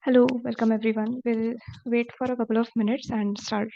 Hello, welcome everyone. We'll wait for a couple of minutes and start.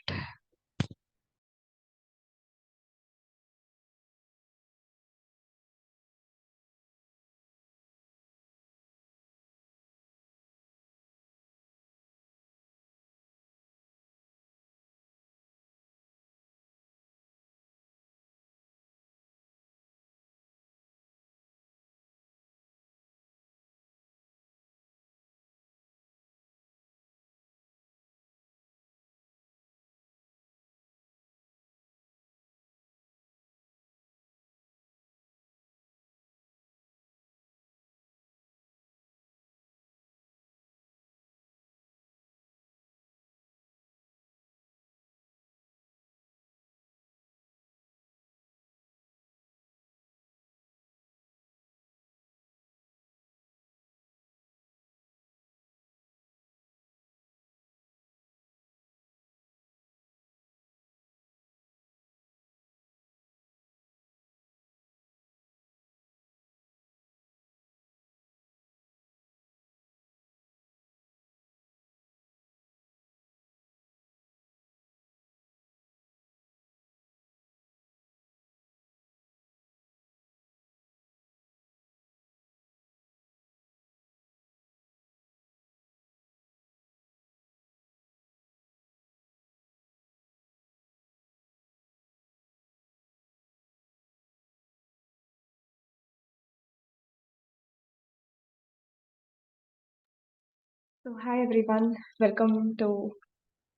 So, hi everyone. Welcome to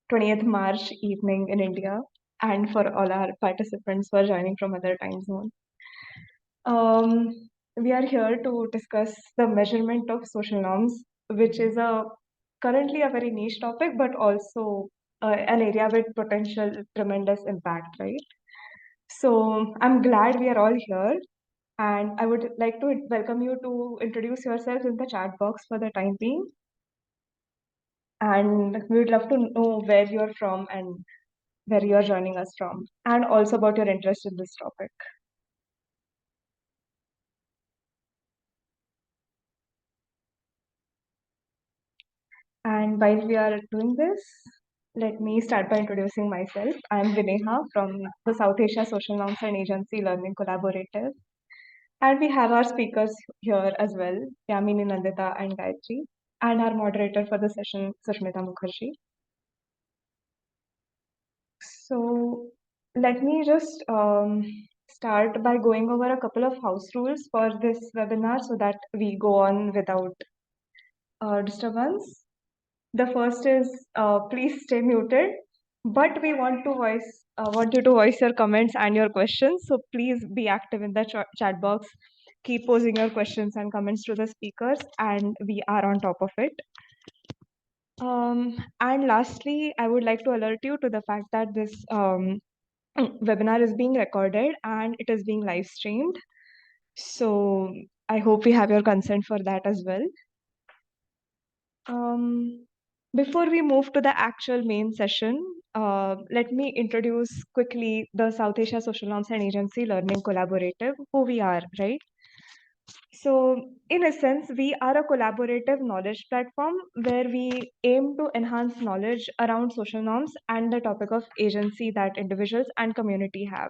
20th March evening in India, and for all our participants who are joining from other time zones. We are here to discuss the measurement of social norms, which is a currently a very niche topic, but also an area with potential tremendous impact, right? So I'm glad we are all here, and I would like to welcome you to introduce yourselves in the chat box for the time being. And we would love to know where you're from and where you're joining us from, and also about your interest in this topic. And while we are doing this, let me start by introducing myself. I'm Vineha from the South Asia Social Norms and Agency Learning Collaborative. And we have our speakers here as well, Yamini, Nandita, and Gayathree, and our moderator for the session, Sushmita Mukherjee. So let me just start by going over a couple of house rules for this webinar so that we go on without disturbance. The first is please stay muted, but we want you to voice your comments and your questions. So please be active in the chat box. Keep posing your questions and comments to the speakers, and we are on top of it. And lastly, I would like to alert you to the fact that this webinar is being recorded and it is being live streamed. So I hope we have your consent for that as well. Before we move to the actual main session, let me introduce quickly the South Asia Social Norms and Agency Learning Collaborative, who we are, right? So, in essence, we are a collaborative knowledge platform where we aim to enhance knowledge around social norms and the topic of agency that individuals and community have.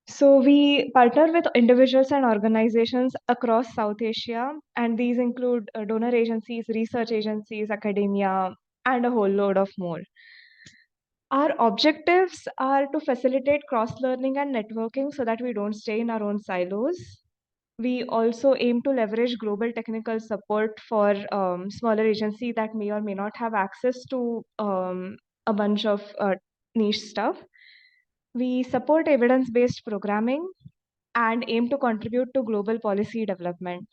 So we partner with individuals and organizations across South Asia, and these include donor agencies, research agencies, academia, and a whole load of more. Our objectives are to facilitate cross-learning and networking so that we don't stay in our own silos. We also aim to leverage global technical support for smaller agencies that may or may not have access to a bunch of niche stuff. We support evidence-based programming and aim to contribute to global policy development.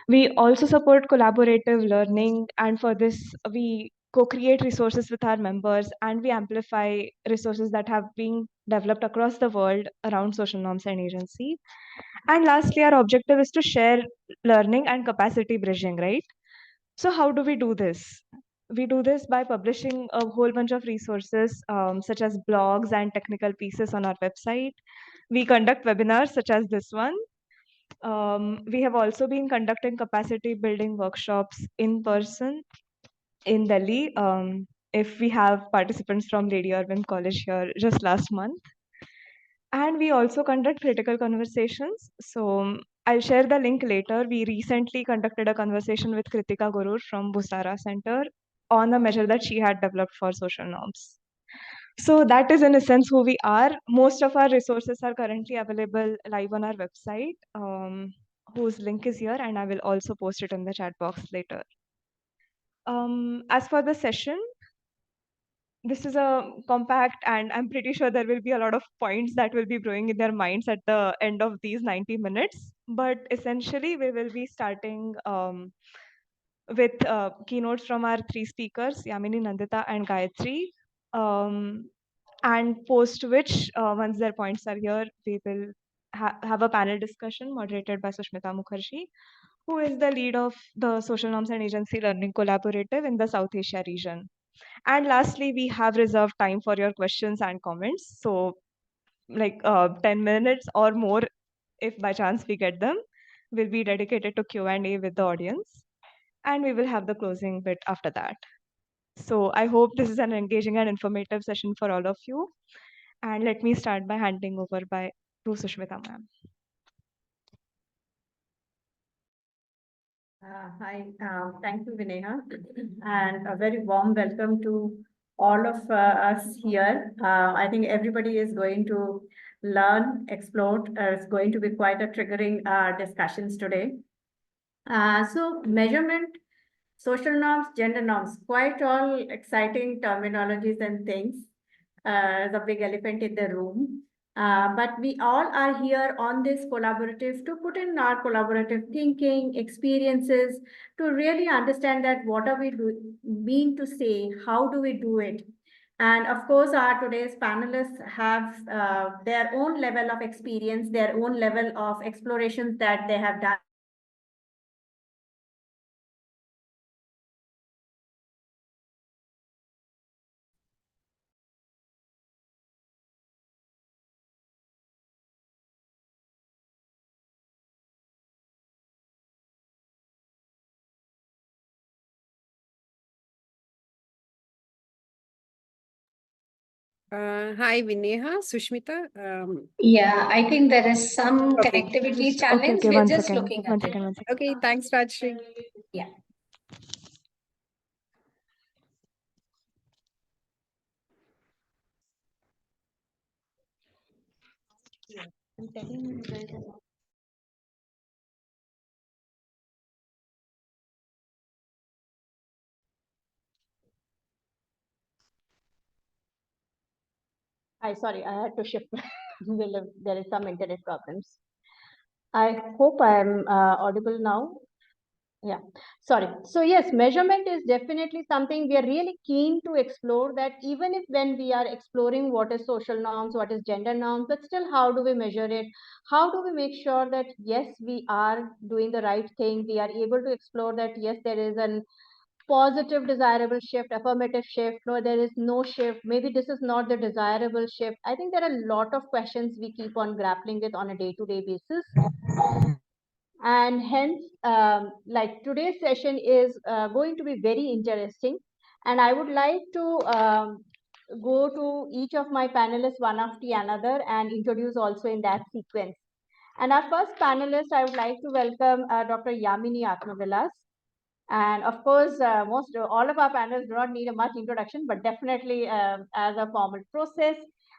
We also support collaborative learning, and for this, we co-create resources with our members and we amplify resources that have been developed across the world around social norms and agency. And lastly, our objective is to share learning and capacity bridging, right? So how do we do this? We do this by publishing a whole bunch of resources such as blogs and technical pieces on our website. We conduct webinars such as this one, We have also been conducting capacity building workshops in person in Delhi. If we have participants from Lady Urban College here just last month. And we also conduct critical conversations. So I'll share the link later. We recently conducted a conversation with Kritika Gurur from Busara Center on a measure that she had developed for social norms. So that is in a sense who we are. Most of our resources are currently available live on our website, whose link is here, and I will also post it in the chat box later. As for the session, this is a compact, and I'm pretty sure there will be a lot of points that will be brewing in their minds at the end of these 90 minutes. But essentially, we will be starting with keynotes from our three speakers, Yamini, Nandita, and Gayathree. And post which, once their points are here, we will have a panel discussion moderated by Sushmita Mukherjee, who is the lead of the Social Norms and Agency Learning Collaborative in the South Asia region. And lastly, we have reserved time for your questions and comments. So like 10 minutes or more, if by chance we get them, will be dedicated to Q&A with the audience. And we will have the closing bit after that. So I hope this is an engaging and informative session for all of you. And let me start by handing over to Sushmita ma'am. Hi, thank you, Vineha, and a very warm welcome to all of us here. I think everybody is going to learn, explore. It's going to be quite a triggering discussions today. So measurement, social norms, gender norms, quite all exciting terminologies and things. The big elephant in the room. But we all are here on this collaborative to put in our collaborative thinking, experiences, to really understand that what are we mean to say, how do we do it? And of course, our today's panelists have their own level of experience, their own level of explorations that they have done. Hi, Vineha, Sushmita. Yeah, I think there is some connectivity challenge. Okay, We're one just second. looking One at second, it. one second. Okay, thanks, Rajshri. Yeah. Sorry, I had to shift. There is some internet problems. I hope I am audible now. Yeah, sorry. So yes, measurement is definitely something we are really keen to explore, that even if when we are exploring what is social norms, what is gender norms, but still how do we measure it? How do we make sure that yes, we are doing the right thing? We are able to explore that yes, there is an positive desirable shift, affirmative shift, no, there is no shift, maybe this is not the desirable shift. I think there are a lot of questions we keep on grappling with on a day-to-day basis. And hence, like today's session is going to be very interesting. And I would like to go to each of my panelists one after the another and introduce also in that sequence. And our first panelist, I would like to welcome Dr. Yamini Atmavilas. And of course, all of our panelists do not need a much introduction, but definitely as a formal process.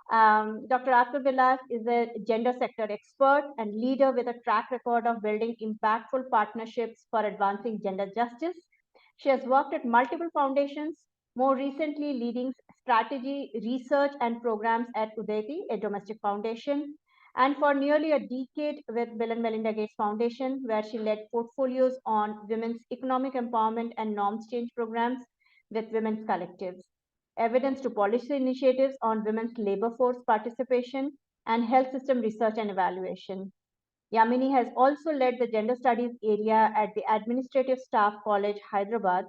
Dr. Atmavilas is a gender sector expert and leader with a track record of building impactful partnerships for advancing gender justice. She has worked at multiple foundations, more recently leading strategy, research, and programs at Udaiti, a domestic foundation, and for nearly a decade with Bill and Melinda Gates Foundation, where she led portfolios on women's economic empowerment and norms change programs with women's collectives, evidence to policy initiatives on women's labor force participation, and health system research and evaluation. Yamini has also led the gender studies area at the Administrative Staff College, Hyderabad,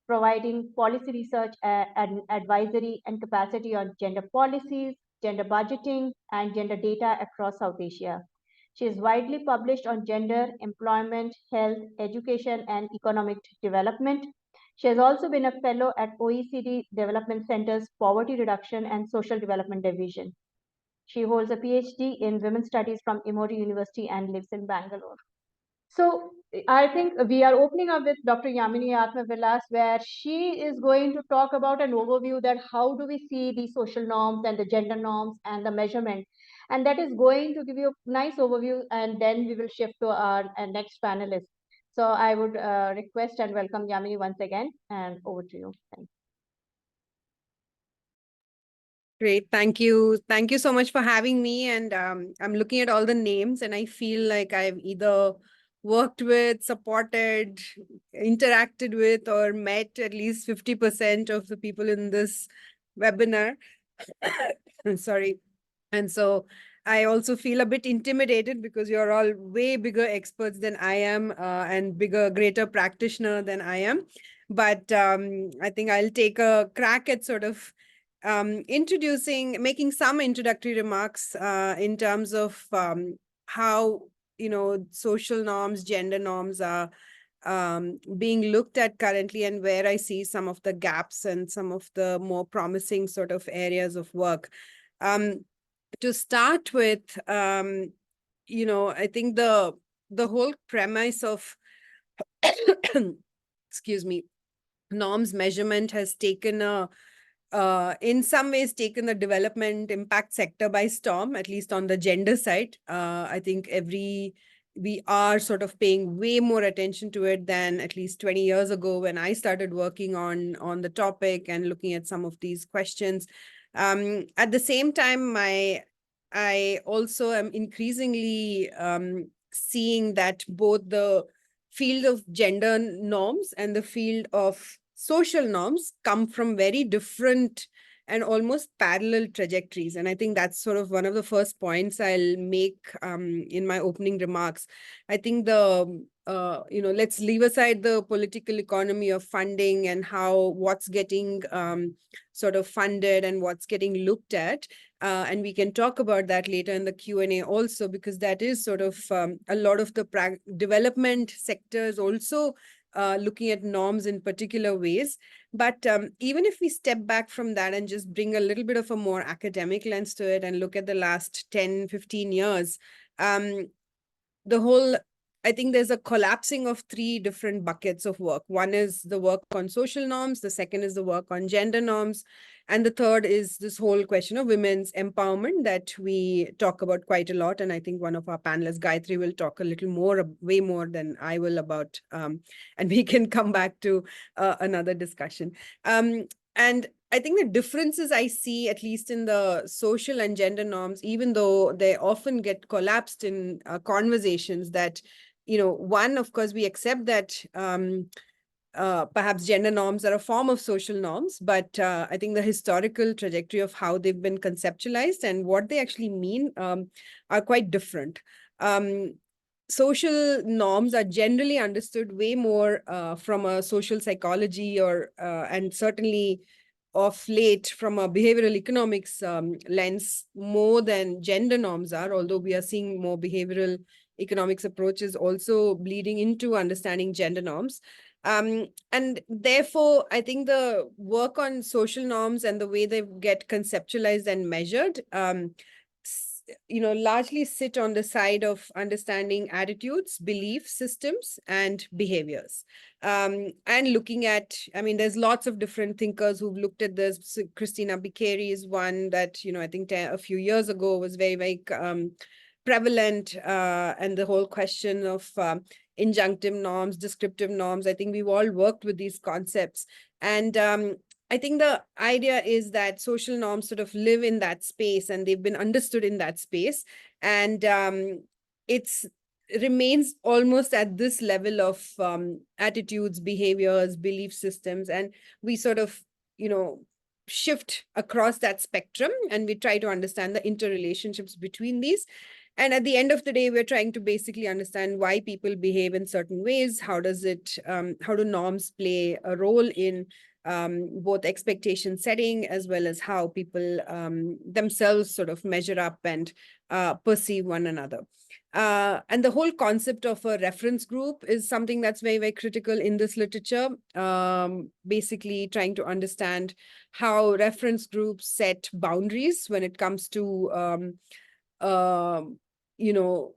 providing policy research and advisory and capacity on gender policies, gender budgeting, and gender data across South Asia. She is widely published on gender, employment, health, education, and economic development. She has also been a fellow at OECD Development Center's Poverty Reduction and Social Development Division. She holds a PhD in Women's Studies from Emory University and lives in Bangalore. So I think we are opening up with Dr. Yamini Atmavilas, where she is going to talk about an overview that how do we see the social norms and the gender norms and the measurement. And that is going to give you a nice overview, and then we will shift to our next panelist. So I would request and welcome Yamini once again, and over to you. Thank you. Great. Thank you. Thank you so much for having me. And I'm looking at all the names and I feel like I've either worked with, supported, interacted with, or met at least 50% of the people in this webinar. Sorry. And so I also feel a bit intimidated because you're all way bigger experts than I am and greater practitioner than I am. But I think I'll take a crack at sort of making some introductory remarks in terms of how, social norms, gender norms are being looked at currently and where I see some of the gaps and some of the more promising sort of areas of work. To start with, I think the whole premise of, excuse me, norms measurement has taken in some ways taken the development impact sector by storm, at least on the gender side. I think we are sort of paying way more attention to it than at least 20 years ago when I started working on the topic and looking at some of these questions. At the same time, I also am increasingly seeing that both the field of gender norms and the field of social norms come from very different and almost parallel trajectories. And I think that's sort of one of the first points I'll make in my opening remarks. I think let's leave aside the political economy of funding and what's getting sort of funded and what's getting looked at. And we can talk about that later in the Q&A also, because that is sort of a lot of the development sectors also looking at norms in particular ways. But even if we step back from that and just bring a little bit of a more academic lens to it and look at the last 10, 15 years, I think there's a collapsing of three different buckets of work. One is the work on social norms, the second is the work on gender norms, and the third is this whole question of women's empowerment that we talk about quite a lot. And I think one of our panelists, Gayathree, will talk a little more, way more than I will about, and we can come back to another discussion. And I think the differences I see, at least in the social and gender norms, even though they often get collapsed in conversations that, one, of course, we accept that perhaps gender norms are a form of social norms, but I think the historical trajectory of how they've been conceptualized and what they actually mean are quite different. Social norms are generally understood way more from a social psychology and certainly of late from a behavioral economics lens more than gender norms are, although we are seeing more behavioral economics approaches also bleeding into understanding gender norms. And therefore, I think the work on social norms and the way they get conceptualized and measured, largely sit on the side of understanding attitudes, belief systems, and behaviors. And looking at, there's lots of different thinkers who've looked at this. So Christina Bicchieri is one that, I think a few years ago was very, very prevalent, and the whole question of injunctive norms, descriptive norms. I think we've all worked with these concepts. And I think the idea is that social norms sort of live in that space and they've been understood in that space. And it remains almost at this level of attitudes, behaviors, belief systems. And we sort of, shift across that spectrum and we try to understand the interrelationships between these. And at the end of the day, we're trying to basically understand why people behave in certain ways. How do norms play a role in both expectation setting as well as how people themselves sort of measure up and perceive one another. And the whole concept of a reference group is something that's very, very critical in this literature. Basically trying to understand how reference groups set boundaries when it comes to, you know,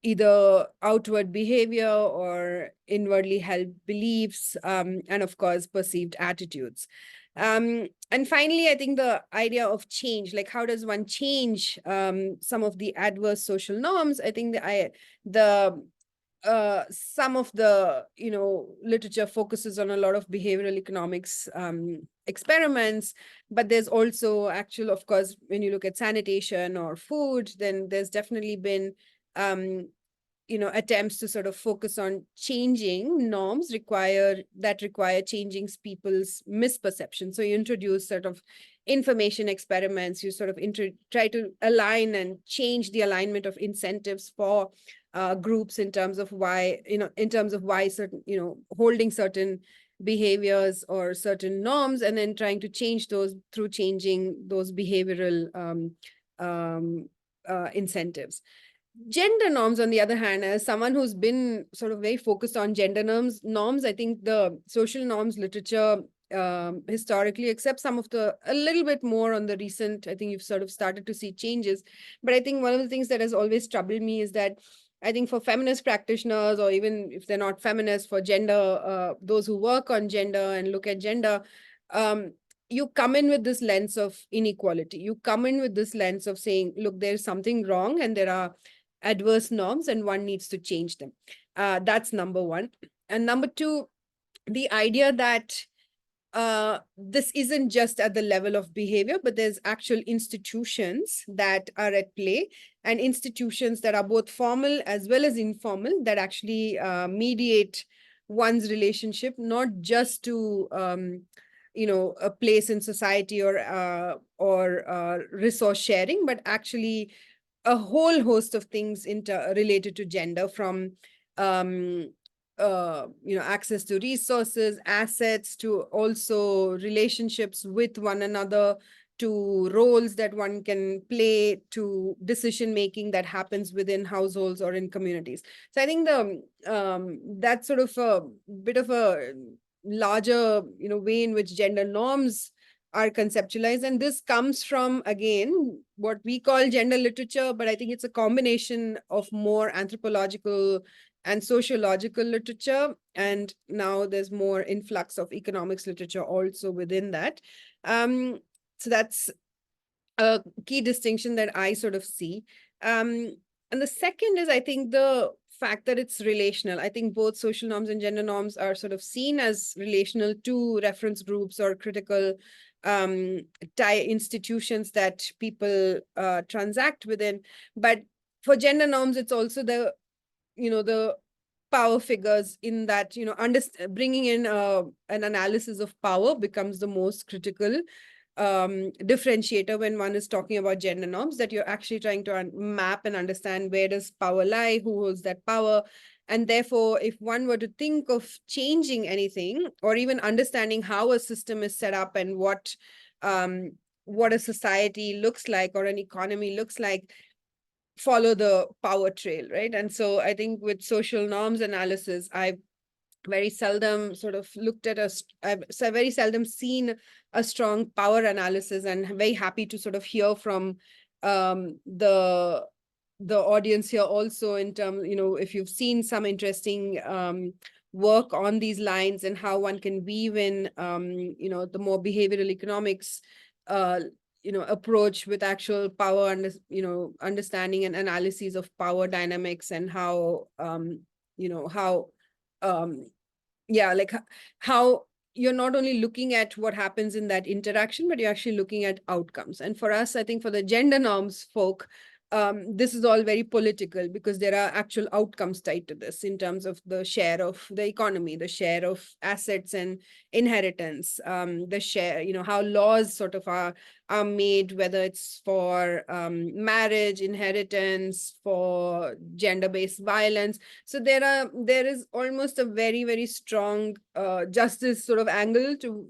either outward behavior or inwardly held beliefs, and of course, perceived attitudes. And finally, I think the idea of change, like how does one change some of the adverse social norms? I think some of the literature focuses on a lot of behavioral economics experiments, but there's also of course, when you look at sanitation or food, then there's definitely been attempts to sort of focus on changing norms that require changing people's misperception. So you introduce sort of information experiments, you sort of try to align and change the alignment of incentives for groups in terms of why certain, holding certain behaviors or certain norms, and then trying to change those through changing those behavioral incentives. Gender norms, on the other hand, as someone who's been sort of very focused on gender norms, I think the social norms literature historically, except some of a little bit more on the recent, I think you've sort of started to see changes. But I think one of the things that has always troubled me is that I think for feminist practitioners, or even if they're not feminists, for gender, those who work on gender and look at gender, you come in with this lens of inequality. You come in with this lens of saying, look, there's something wrong and there are adverse norms and one needs to change them. That's number one. And number two, the idea that this isn't just at the level of behavior, but there's actual institutions that are at play, and institutions that are both formal as well as informal, that actually mediate one's relationship, not just to a place in society or resource sharing, but actually a whole host of things related to gender, from access to resources, assets, to also relationships with one another, to roles that one can play, to decision making that happens within households or in communities. So I think that's sort of a bit of a larger way in which gender norms are conceptualized. And this comes from, again, what we call gender literature, but I think it's a combination of more anthropological and sociological literature. And now there's more influx of economics literature also within that. So that's a key distinction that I sort of see. And the second is, I think, the fact that it's relational. I think both social norms and gender norms are sort of seen as relational to reference groups or critical institutions that people transact within. But for gender norms, it's also the power figures, in that bringing in an analysis of power becomes the most critical differentiator when one is talking about gender norms, that you're actually trying to map and understand where does power lie, who holds that power. And therefore, if one were to think of changing anything, or even understanding how a system is set up and what a society looks like or an economy looks like, follow the power trail, right? And so I think with social norms analysis, I've very seldom sort of I've very seldom seen a strong power analysis, and very happy to sort of hear from the audience here also, in terms, if you've seen some interesting work on these lines, and how one can weave in the more behavioral economics approach with actual power and understanding and analyses of power dynamics, and how how you're not only looking at what happens in that interaction, but you're actually looking at outcomes. And for us, I think for the gender norms folk, this is all very political because there are actual outcomes tied to this in terms of the share of the economy, the share of assets and inheritance, the share, how laws sort of are made, whether it's for marriage, inheritance, for gender-based violence. So there is almost a very, very strong justice sort of angle to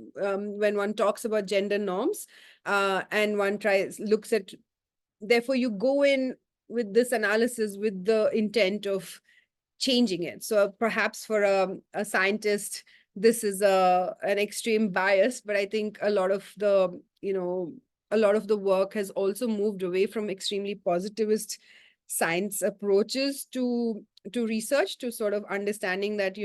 when one talks about gender norms, and one looks at. Therefore, you go in with this analysis with the intent of changing it. So perhaps for a scientist, this is an extreme bias, but I think a lot of the work has also moved away from extremely positivist science approaches to research, to sort of understanding that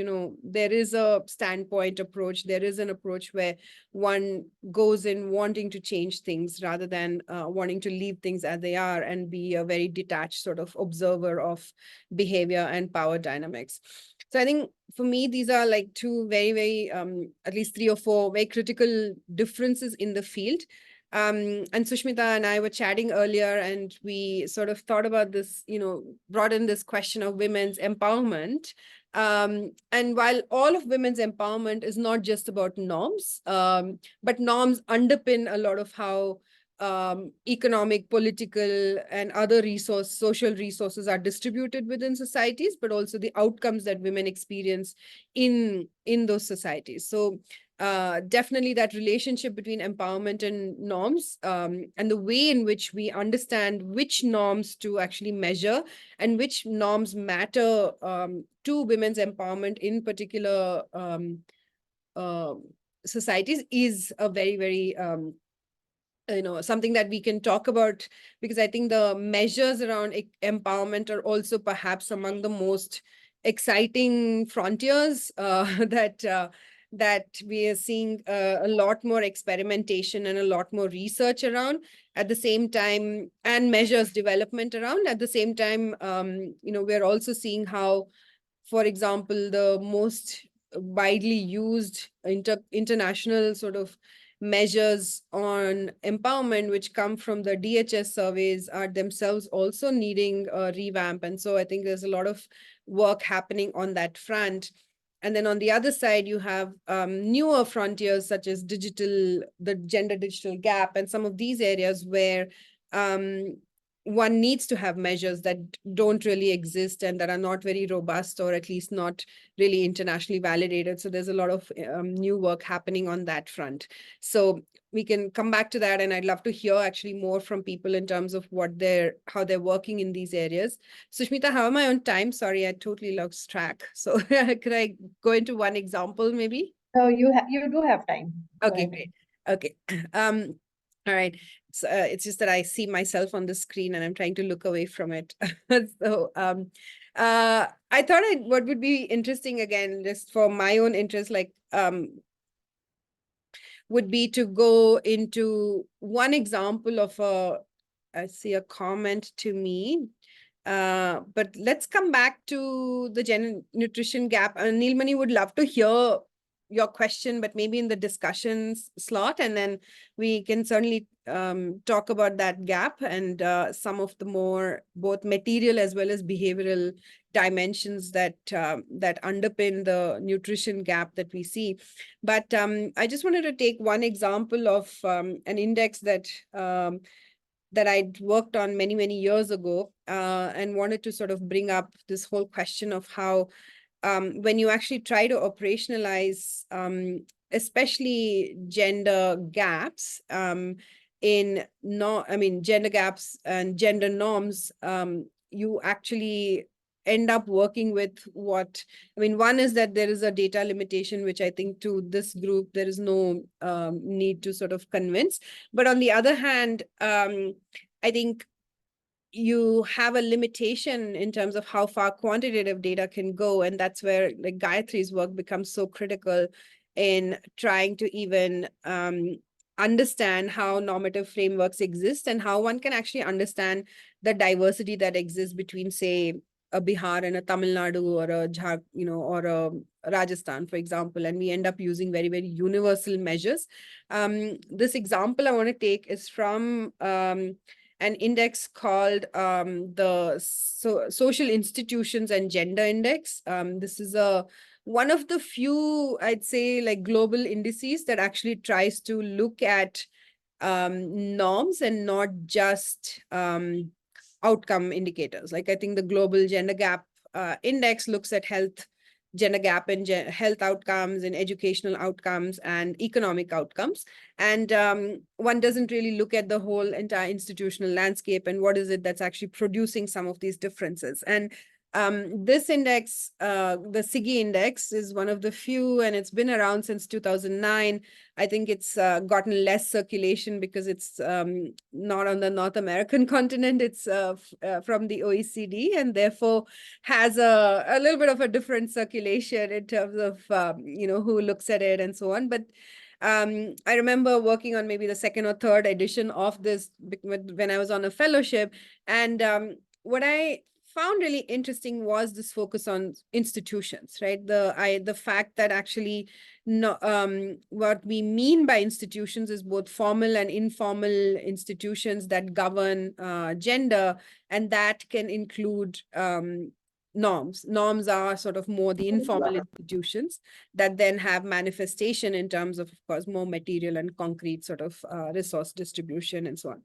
there is a standpoint approach, there is an approach where one goes in wanting to change things rather than wanting to leave things as they are and be a very detached sort of observer of behavior and power dynamics. So I think for me, these are like two very, very, at least 3 or 4 very critical differences in the field. And Sushmita and I were chatting earlier, and we sort of thought about this, brought in this question of women's empowerment. And while all of women's empowerment is not just about norms, but norms underpin a lot of how economic, political, and other social resources are distributed within societies, but also the outcomes that women experience in those societies. So definitely that relationship between empowerment and norms, and the way in which we understand which norms to actually measure and which norms matter to women's empowerment in particular societies is a very, very something that we can talk about, because I think the measures around empowerment are also perhaps among the most exciting frontiers that we are seeing a lot more experimentation and a lot more research around at the same time, and measures development around at the same time. We're also seeing how, for example, the most widely used international sort of measures on empowerment, which come from the DHS surveys, are themselves also needing a revamp. And so I think there's a lot of work happening on that front. And then on the other side, you have newer frontiers such as the gender digital gap, and some of these areas where one needs to have measures that don't really exist and that are not very robust, or at least not really internationally validated. So there's a lot of new work happening on that front. So we can come back to that, and I'd love to hear actually more from people in terms of how they're working in these areas. Sushmita, how am I on time? Sorry, I totally lost track. So could I go into one example maybe? No, you do have time. Go Okay, ahead. great. Okay. All right. So it's just that I see myself on the screen and I'm trying to look away from it. So I thought what would be interesting, again, just for my own interest, like would be to go into one example of I see a comment to me. But let's come back to the gender nutrition gap. And Neelmani would love to hear your question, but maybe in the discussions slot, and then we can certainly talk about that gap and some of the more both material as well as behavioral dimensions that underpin the nutrition gap that we see. But I just wanted to take one example of an index that I'd worked on many, many years ago, and wanted to sort of bring up this whole question of how when you actually try to operationalize, especially gender gaps gender gaps and gender norms, you actually end up working with one is that there is a data limitation, which I think to this group, there is no need to sort of convince. But on the other hand, I think you have a limitation in terms of how far quantitative data can go. And that's where like Gayathree's work becomes so critical in trying to even understand how normative frameworks exist and how one can actually understand the diversity that exists between, say, a Bihar and a Tamil Nadu, or a or a Rajasthan, for example, and we end up using very, very universal measures. This example I want to take is from an index called the Social Institutions and Gender Index. This is one of the few, I'd say, like global indices that actually tries to look at norms and not just outcome indicators. Like I think the Global Gender Gap Index looks at gender gap in health outcomes and educational outcomes and economic outcomes. And one doesn't really look at the whole entire institutional landscape and what is it that's actually producing some of these differences. And this index, the SIGI index, is one of the few, and it's been around since 2009. I think it's gotten less circulation because it's not on the North American continent. It's from the OECD, and therefore has a little bit of a different circulation in terms of who looks at it and so on. But I remember working on maybe the second or third edition of this when I was on a fellowship, and what I found really interesting was this focus on institutions, right? The fact that actually what we mean by institutions is both formal and informal institutions that govern gender, and that can include norms. Norms are sort of more the informal institutions that then have manifestation in terms of course, more material and concrete sort of resource distribution and so on.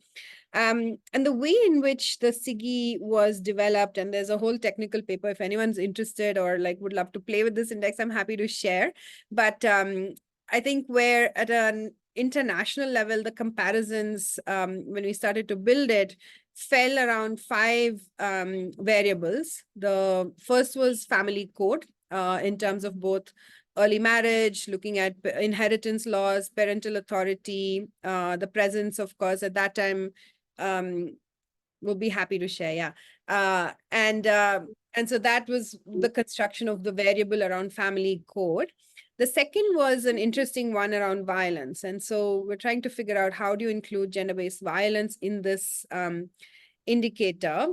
And the way in which the SIGI was developed, and there's a whole technical paper, if anyone's interested or like would love to play with this index, I'm happy to share. But I think where at an international level, the comparisons, when we started to build it, fell around 5 variables. The first was family code in terms of both early marriage, looking at inheritance laws, parental authority, the presence, of course, at that time, we'll be happy to share, yeah. And so that was the construction of the variable around family code. The second was an interesting one around violence. And so we're trying to figure out how do you include gender-based violence in this indicator,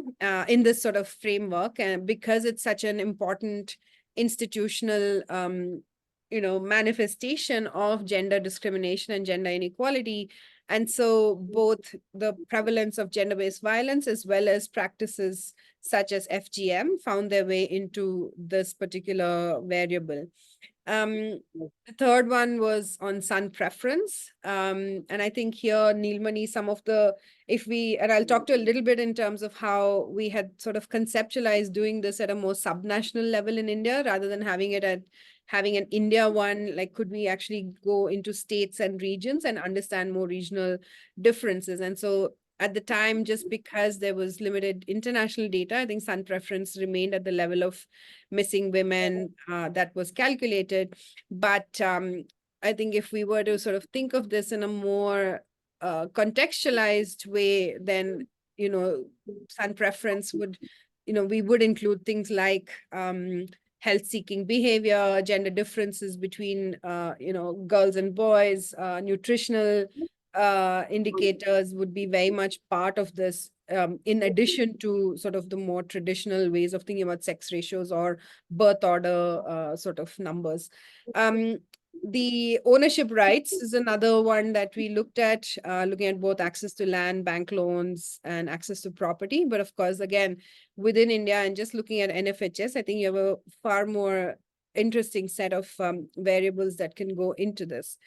in this sort of framework, and because it's such an important institutional manifestation of gender discrimination and gender inequality. And so both the prevalence of gender-based violence as well as practices such as FGM found their way into this particular variable. The third one was on son preference. And I think here, Neelmani, and I'll talk to a little bit in terms of how we had sort of conceptualized doing this at a more subnational level in India, rather than having an India one, like could we actually go into states and regions and understand more regional differences? And so at the time, just because there was limited international data, I think son preference remained at the level of missing women that was calculated. But I think if we were to sort of think of this in a more contextualized way, then, son preference would, we would include things like health-seeking behavior, gender differences between, girls and boys, nutritional indicators would be very much part of this, in addition to sort of the more traditional ways of thinking about sex ratios or birth order sort of numbers. The ownership rights is another one that we looked at, looking at both access to land, bank loans, and access to property. But of course, again, within India and just looking at NFHS, I think you have a far more interesting set of variables that can go into this.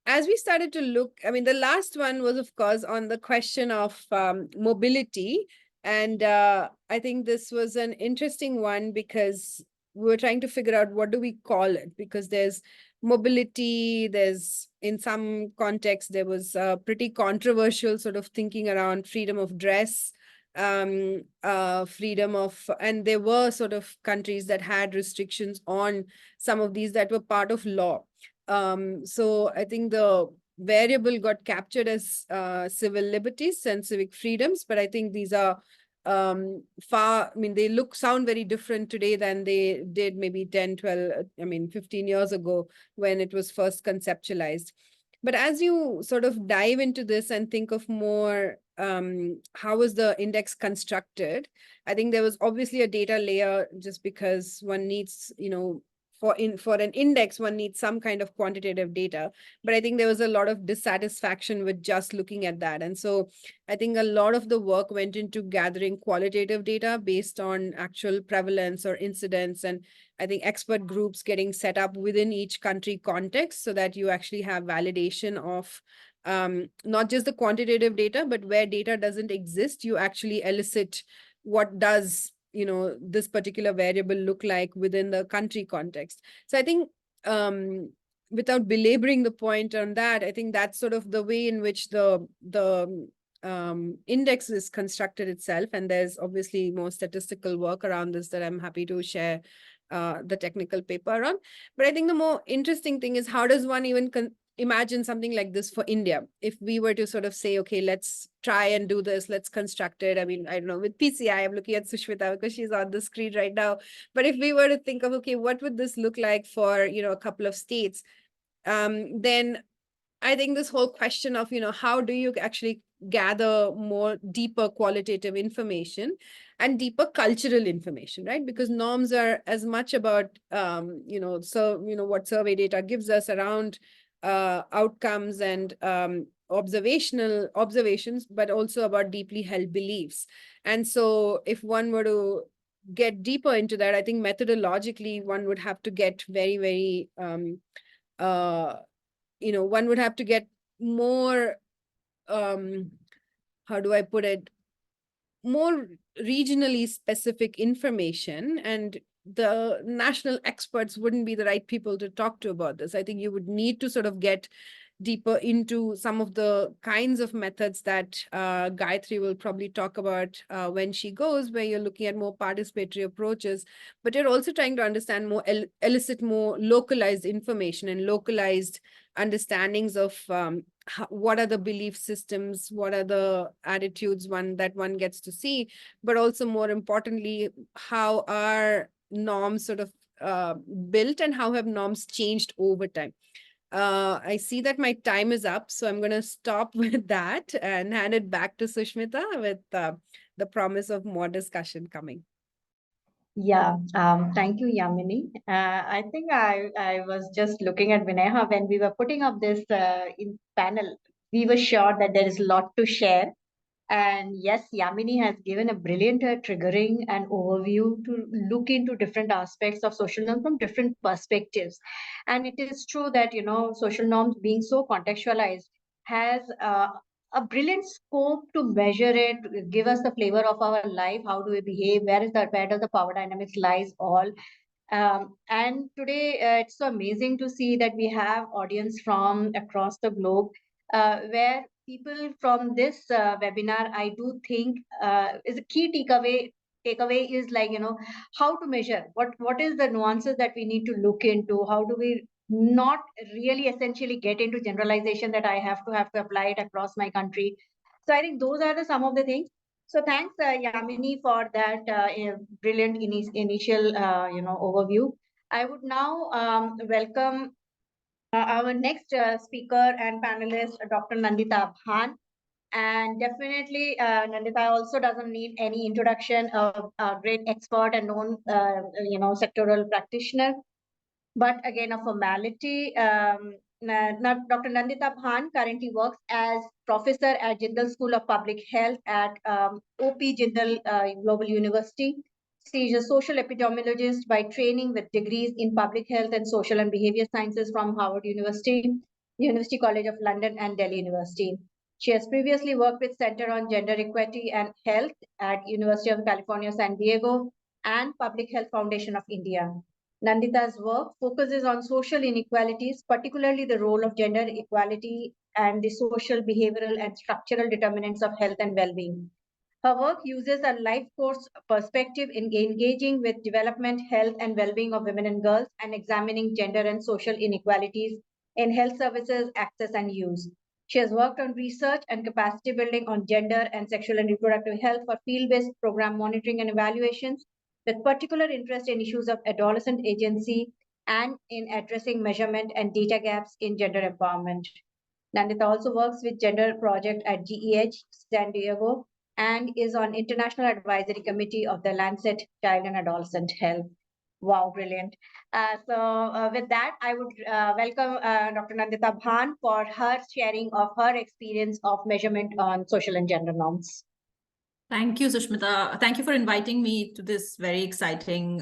As we started to look, I mean, the last one was, of course, on the question of mobility. And I think this was an interesting one because we were trying to figure out what do we call it, because there's mobility, there's, in some context, there was pretty controversial sort of thinking around freedom of dress, and there were sort of countries that had restrictions on some of these that were part of law. So I think the variable got captured as civil liberties and civic freedoms, but I think these are they sound very different today than they did maybe 10, 12, 15 years ago when it was first conceptualized. But as you sort of dive into this and think of more, how was the index constructed? I think there was obviously a data layer, just because one needs, for an index, one needs some kind of quantitative data. But I think there was a lot of dissatisfaction with just looking at that. And so I think a lot of the work went into gathering qualitative data based on actual prevalence or incidence. And I think expert groups getting set up within each country context so that you actually have validation of not just the quantitative data, but where data doesn't exist, you actually elicit what does this particular variable look like within the country context. So I think without belaboring the point on that, I think that's sort of the way in which the index is constructed itself. And there's obviously more statistical work around this that I'm happy to share the technical paper on. But I think the more interesting thing is, how does one even imagine something like this for India? If we were to sort of say, okay, let's try and do this, let's construct it. I mean, I don't know, with PCI, I'm looking at Sushmita because she's on the screen right now. But if we were to think of, okay, what would this look like for, a couple of states? Then I think this whole question of, how do you actually gather more deeper qualitative information and deeper cultural information, right? Because norms are as much about, what survey data gives us around outcomes and observations, but also about deeply held beliefs. And so if one were to get deeper into that, I think methodologically one would have to get very, very, one would have to get more, how do I put it, more regionally specific information, and the national experts wouldn't be the right people to talk to about this. I think you would need to sort of get deeper into some of the kinds of methods that Gayathree will probably talk about when she goes, where you're looking at more participatory approaches, but you're also trying to understand more, elicit more localized information and localized understandings of what are the belief systems, what are the attitudes that one gets to see, but also more importantly, how are norms sort of built and how have norms changed over time. I see that my time is up, so I'm going to stop with that and hand it back to Sushmita with the promise of more discussion coming. Yeah, thank you, Yamini. I think I was just looking at Vinaya when we were putting up this in panel. We were sure that there is a lot to share. And yes, Yamini has given a brilliant triggering and overview to look into different aspects of social norms from different perspectives. And it is true that, social norms being so contextualized has a brilliant scope to measure it, give us the flavor of our life, how do we behave, where does the power dynamics lies all. And today it's so amazing to see that we have audience from across the globe, where people from this webinar, I do think is a key takeaway is like, how to measure, what is the nuances that we need to look into, how do we not really essentially get into generalization that I have to apply it across my country. So I think those are some of the things. So thanks, Yamini, for that brilliant initial, overview. I would now welcome our next speaker and panelist, Dr. Nandita Bhan. And definitely, Nandita also doesn't need any introduction, of a great expert and known, sectoral practitioner. But again, a formality. Dr. Nandita Bhan currently works as professor at Jindal School of Public Health at OP Jindal Global University. She is a social epidemiologist by training with degrees in public health and social and behavior sciences from Harvard University, University College of London, and Delhi University. She has previously worked with Center on Gender Equity and Health at University of California, San Diego, and Public Health Foundation of India. Nandita's work focuses on social inequalities, particularly the role of gender equality and the social, behavioral, and structural determinants of health and well-being. Her work uses a life course perspective in engaging with development, health, and well-being of women and girls, and examining gender and social inequalities in health services, access, and use. She has worked on research and capacity building on gender and sexual and reproductive health for field-based program monitoring and evaluations, with particular interest in issues of adolescent agency and in addressing measurement and data gaps in gender empowerment. Nandita also works with Gender Project at GEH San Diego and is on International Advisory Committee of the Lancet Child and Adolescent Health. Wow, brilliant. With that, I would welcome Dr. Nandita Bhan for her sharing of her experience of measurement on social and gender norms. Thank you, Sushmita. Thank you for inviting me to this very exciting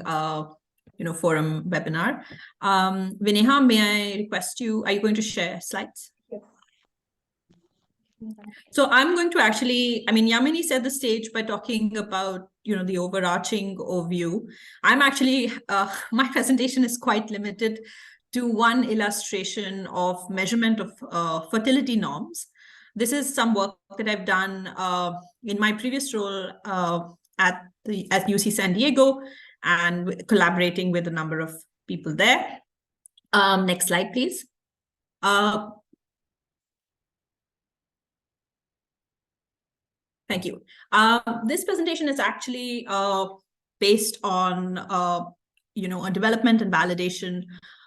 forum webinar. Vineha, may I request you, are you going to share slides? Yes. So I'm going to actually, Yamini set the stage by talking about, the overarching overview. I'm actually, my presentation is quite limited to one illustration of measurement of fertility norms. This is some work that I've done in my previous role at UC San Diego and collaborating with a number of people there. Next slide, please. Thank you. This presentation is actually based on, a development and validation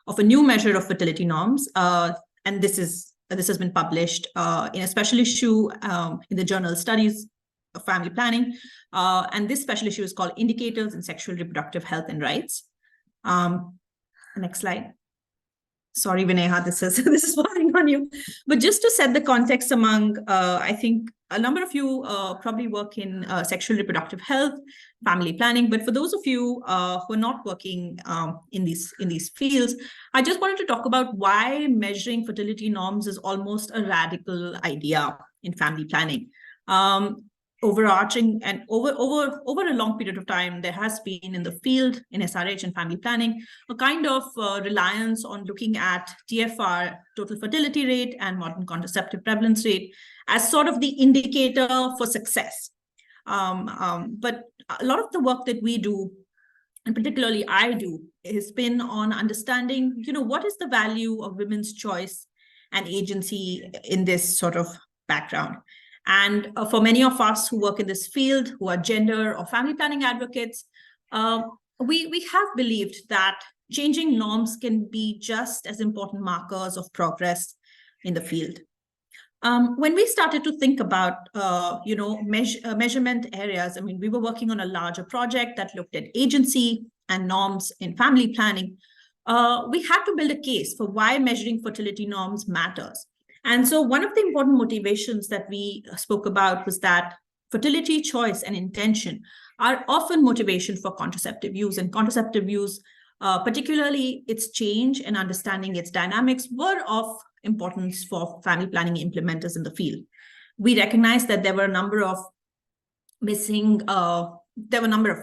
of a new measure of fertility norms. And this has been published in a special issue in the journal Studies of Family Planning. And this special issue is called Indicators in Sexual Reproductive Health and Rights. Next slide. Sorry, Vineha, this is falling on you. But just to set the context among, I think a number of you probably work in sexual reproductive health, family planning. But for those of you who are not working in these fields, I just wanted to talk about why measuring fertility norms is almost a radical idea in family planning. Overarching and over a long period of time, there has been in the field, in SRH and family planning, a kind of reliance on looking at TFR, total fertility rate, and modern contraceptive prevalence rate as sort of the indicator for success. But a lot of the work that we do, and particularly I do, has been on understanding, what is the value of women's choice and agency in this sort of background. And for many of us who work in this field, who are gender or family planning advocates, we have believed that changing norms can be just as important markers of progress in the field. When we started to think about, measurement areas, we were working on a larger project that looked at agency and norms in family planning. We had to build a case for why measuring fertility norms matters. And so one of the important motivations that we spoke about was that fertility choice and intention are often motivation for contraceptive use, and contraceptive use, particularly its change and understanding its dynamics, were of importance for family planning implementers in the field. We recognized that there were a number of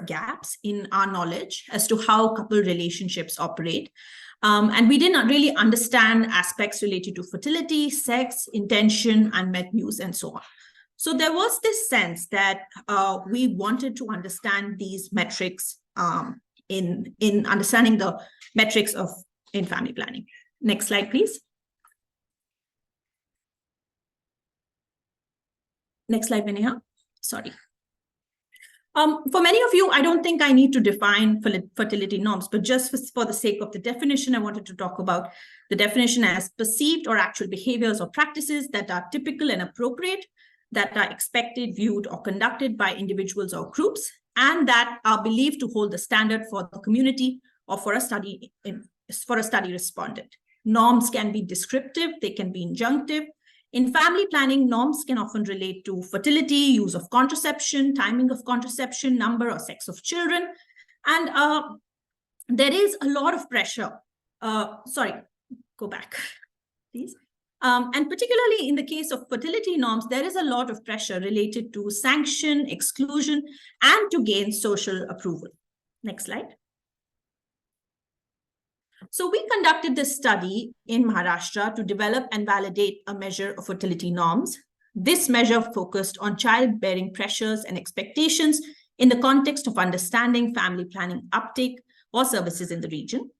gaps in our knowledge as to how couple relationships operate. And we did not really understand aspects related to fertility, sex, intention, unmet needs, and so on. So there was this sense that we wanted to understand these metrics in understanding the metrics in family planning. Next slide, please. Next slide, Vineha. Sorry. For many of you, I don't think I need to define fertility norms, but just for the sake of the definition, I wanted to talk about the definition as perceived or actual behaviors or practices that are typical and appropriate, that are expected, viewed, or conducted by individuals or groups, and that are believed to hold the standard for the community or for a study respondent. Norms can be descriptive, they can be injunctive. In family planning, norms can often relate to fertility, use of contraception, timing of contraception, number or sex of children. And there is a lot of pressure. Sorry, go back, please. And particularly in the case of fertility norms, there is a lot of pressure related to sanction, exclusion, and to gain social approval. Next slide. So we conducted this study in Maharashtra to develop and validate a measure of fertility norms. This measure focused on childbearing pressures and expectations in the context of understanding family planning uptake or services in the region.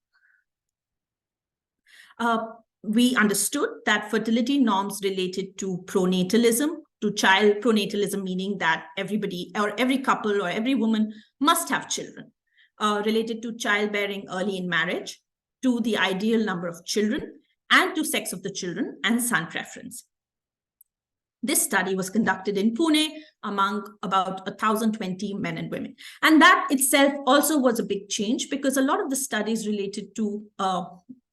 We understood that fertility norms related to pronatalism, to child pronatalism, meaning that everybody or every couple or every woman must have children, related to childbearing early in marriage, to the ideal number of children, and to sex of the children and son preference. This study was conducted in Pune among about 1,020 men and women. And that itself also was a big change, because a lot of the studies related to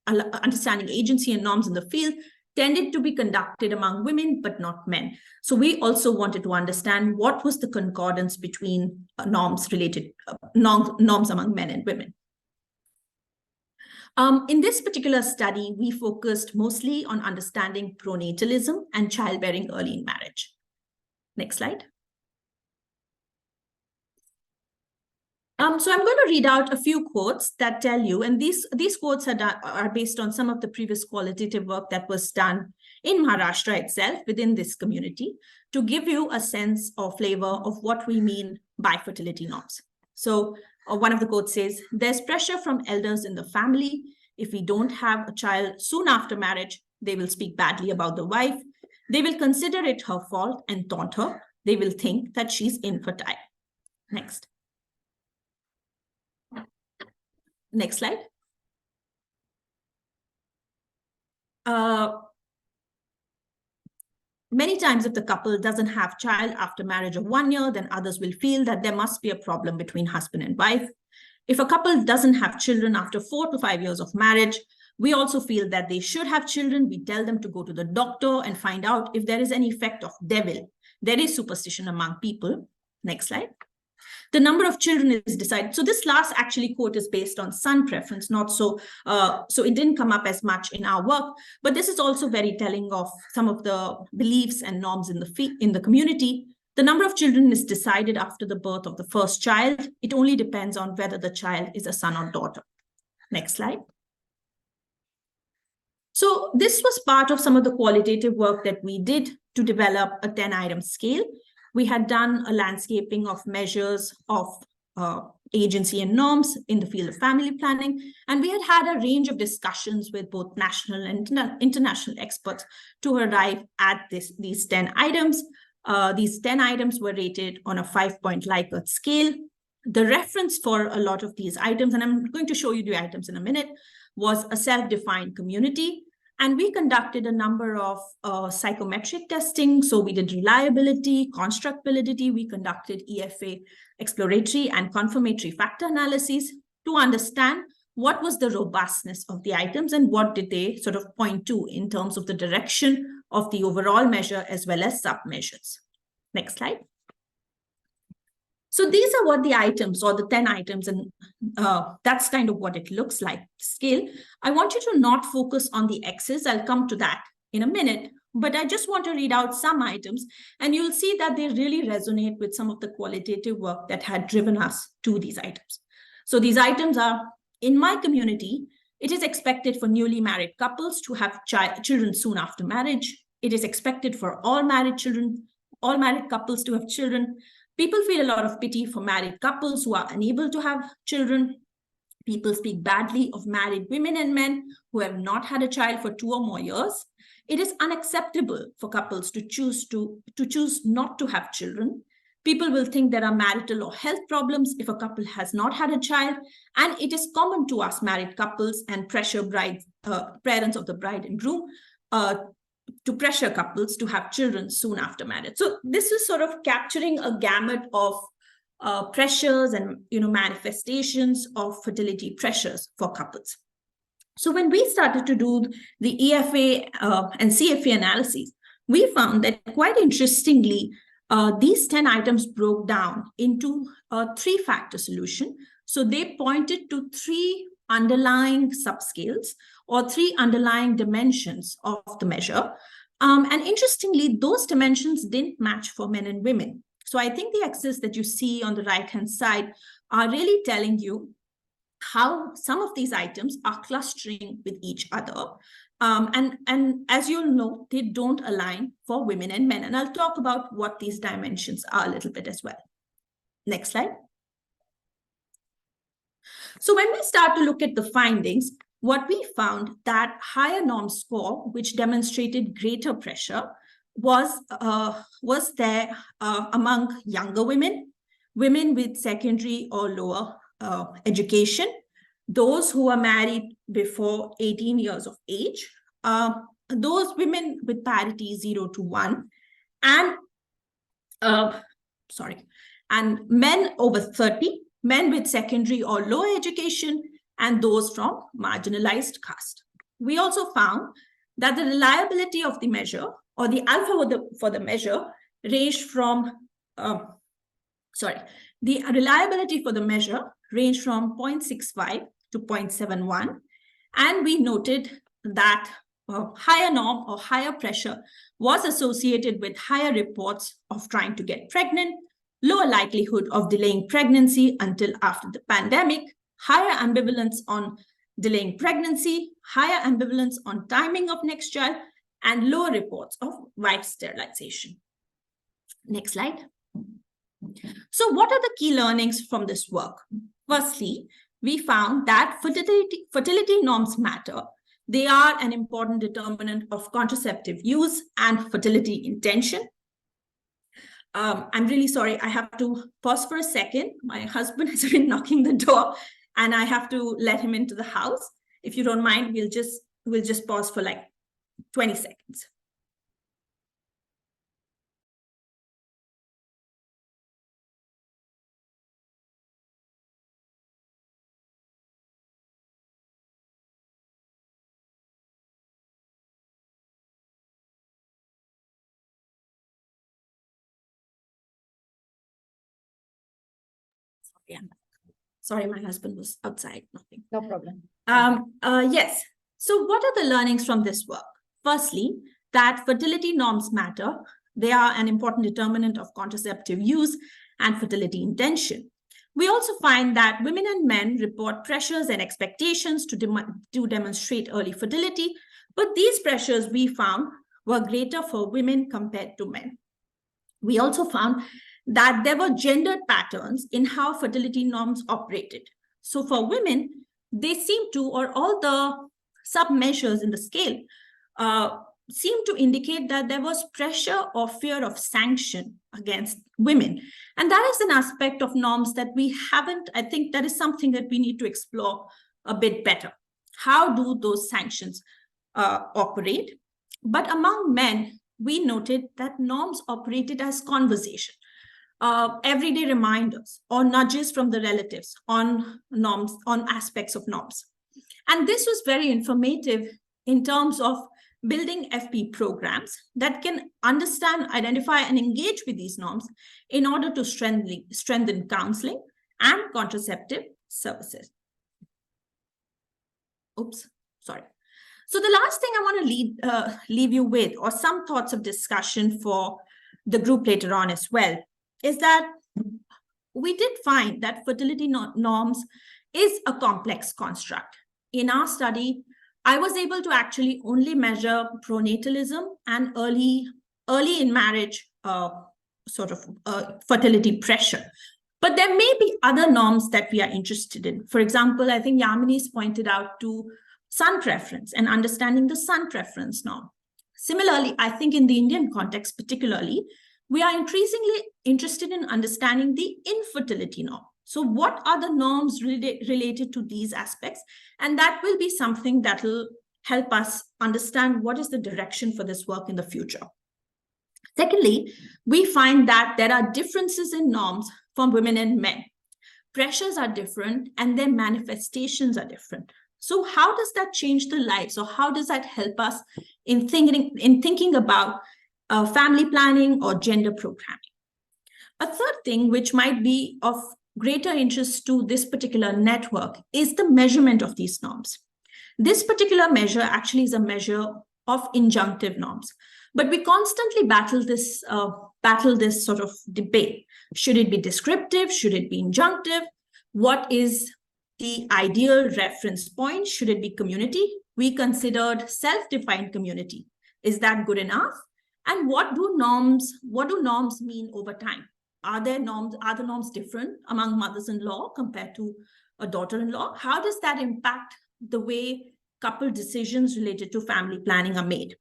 understanding agency and norms in the field tended to be conducted among women, but not men. So we also wanted to understand what was the concordance between norms among men and women. In this particular study, we focused mostly on understanding pronatalism and childbearing early in marriage. Next slide. So I'm going to read out a few quotes that tell you, and these quotes are based on some of the previous qualitative work that was done in Maharashtra itself within this community, to give you a sense or flavor of what we mean by fertility norms. So one of the quotes says, "There's pressure from elders in the family. If we don't have a child soon after marriage, they will speak badly about the wife. They will consider it her fault and taunt her. They will think that she's infertile." Next. Next slide. Many times, if the couple doesn't have child after marriage of 1 year, then others will feel that there must be a problem between husband and wife. If a couple doesn't have children after 4 to 5 years of marriage, we also feel that they should have children. We tell them to go to the doctor and find out if there is any effect of devil. There is superstition among people. Next slide. The number of children is decided. So this last actually quote is based on son preference, not so it didn't come up as much in our work, but this is also very telling of some of the beliefs and norms in the community. The number of children is decided after the birth of the first child. It only depends on whether the child is a son or daughter. Next slide. So this was part of some of the qualitative work that we did to develop a 10-item scale. We had done a landscaping of measures of agency and norms in the field of family planning, and we had a range of discussions with both national and international experts to arrive at these 10 items. These 10 items were rated on a 5-point Likert scale. The reference for a lot of these items, and I'm going to show you the items in a minute, was a self-defined community. And we conducted a number of psychometric testing. So we did reliability, constructability. We conducted EFA exploratory and confirmatory factor analyses to understand what was the robustness of the items and what did they sort of point to in terms of the direction of the overall measure as well as sub-measures. Next slide. So these are what the items, or the 10 items, and that's kind of what it looks like. Scale. I want you to not focus on the X's. I'll come to that in a minute, but I just want to read out some items, and you'll see that they really resonate with some of the qualitative work that had driven us to these items. So these items are, in my community, it is expected for newly married couples to have children soon after marriage. It is expected for all married couples to have children. People feel a lot of pity for married couples who are unable to have children. People speak badly of married women and men who have not had a child for 2 or more years. It is unacceptable for couples to choose not to have children. People will think there are marital or health problems if a couple has not had a child. And it is common to ask married couples and pressure parents of the bride and groom to pressure couples to have children soon after marriage. So this is sort of capturing a gamut of pressures and manifestations of fertility pressures for couples. So when we started to do the EFA and CFA analyses, we found that quite interestingly, these 10 items broke down into a 3-factor solution. So they pointed to 3 underlying subscales or 3 underlying dimensions of the measure. And interestingly, those dimensions didn't match for men and women. So I think the axes that you see on the right-hand side are really telling you how some of these items are clustering with each other. And as you'll know, they don't align for women and men. And I'll talk about what these dimensions are a little bit as well. Next slide. So when we start to look at the findings, what we found that higher norm score, which demonstrated greater pressure, was there among younger women, women with secondary or lower education, those who are married before 18 years of age, those women with parity 0 to 1, and and men over 30, men with secondary or lower education, and those from marginalized caste. We also found that the reliability of the measure, or the alpha for the measure, ranged from, the reliability for the measure ranged from 0.65 to 0.71. And we noted that higher norm or higher pressure was associated with higher reports of trying to get pregnant, lower likelihood of delaying pregnancy until after the pandemic, higher ambivalence on delaying pregnancy, higher ambivalence on timing of next child, and lower reports of wife sterilization. Next slide. So what are the key learnings from this work? Firstly, we found that fertility norms matter. They are an important determinant of contraceptive use and fertility intention. I'm really sorry, I have to pause for a second. My husband has been knocking the door and I have to let him into the house. If you don't mind, we'll just pause for like 20 seconds. Yeah. Sorry, my husband was outside knocking. No problem. Yes. So what are the learnings from this work? Firstly, that fertility norms matter. They are an important determinant of contraceptive use and fertility intention. We also find that women and men report pressures and expectations to demonstrate early fertility, but these pressures we found were greater for women compared to men. We also found that there were gendered patterns in how fertility norms operated. So for women, they seem to, or all the sub-measures in the scale, seem to indicate that there was pressure or fear of sanction against women. And that is an aspect of norms that we haven't, I think that is something that we need to explore a bit better. How do those sanctions operate? But among men, we noted that norms operated as conversation, everyday reminders or nudges from the relatives on norms, on aspects of norms. And this was very informative in terms of building FP programs that can understand, identify, and engage with these norms in order to strengthen counseling and contraceptive services. Oops, sorry. So the last thing I want to leave you with, or some thoughts of discussion for the group later on as well, is that we did find that fertility norms is a complex construct. In our study, I was able to actually only measure pronatalism and early in marriage fertility pressure. But there may be other norms that we are interested in. For example, I think Yamini's pointed out to sun preference and understanding the sun preference norm. Similarly, I think in the Indian context particularly, we are increasingly interested in understanding the infertility norm. So what are the norms related to these aspects? And that will be something that will help us understand what is the direction for this work in the future. Secondly, we find that there are differences in norms for women and men. Pressures are different and their manifestations are different. So how does that change the lives, or how does that help us in thinking about family planning or gender programming? A third thing which might be of greater interest to this particular network is the measurement of these norms. This particular measure actually is a measure of injunctive norms, but we constantly battle this sort of debate. Should it be descriptive? Should it be injunctive? What is the ideal reference point? Should it be community? We considered self-defined community. Is that good enough? And what do norms mean over time? Are the norms different among mothers-in-law compared to a daughter-in-law? How does that impact the way couple decisions related to family planning are made?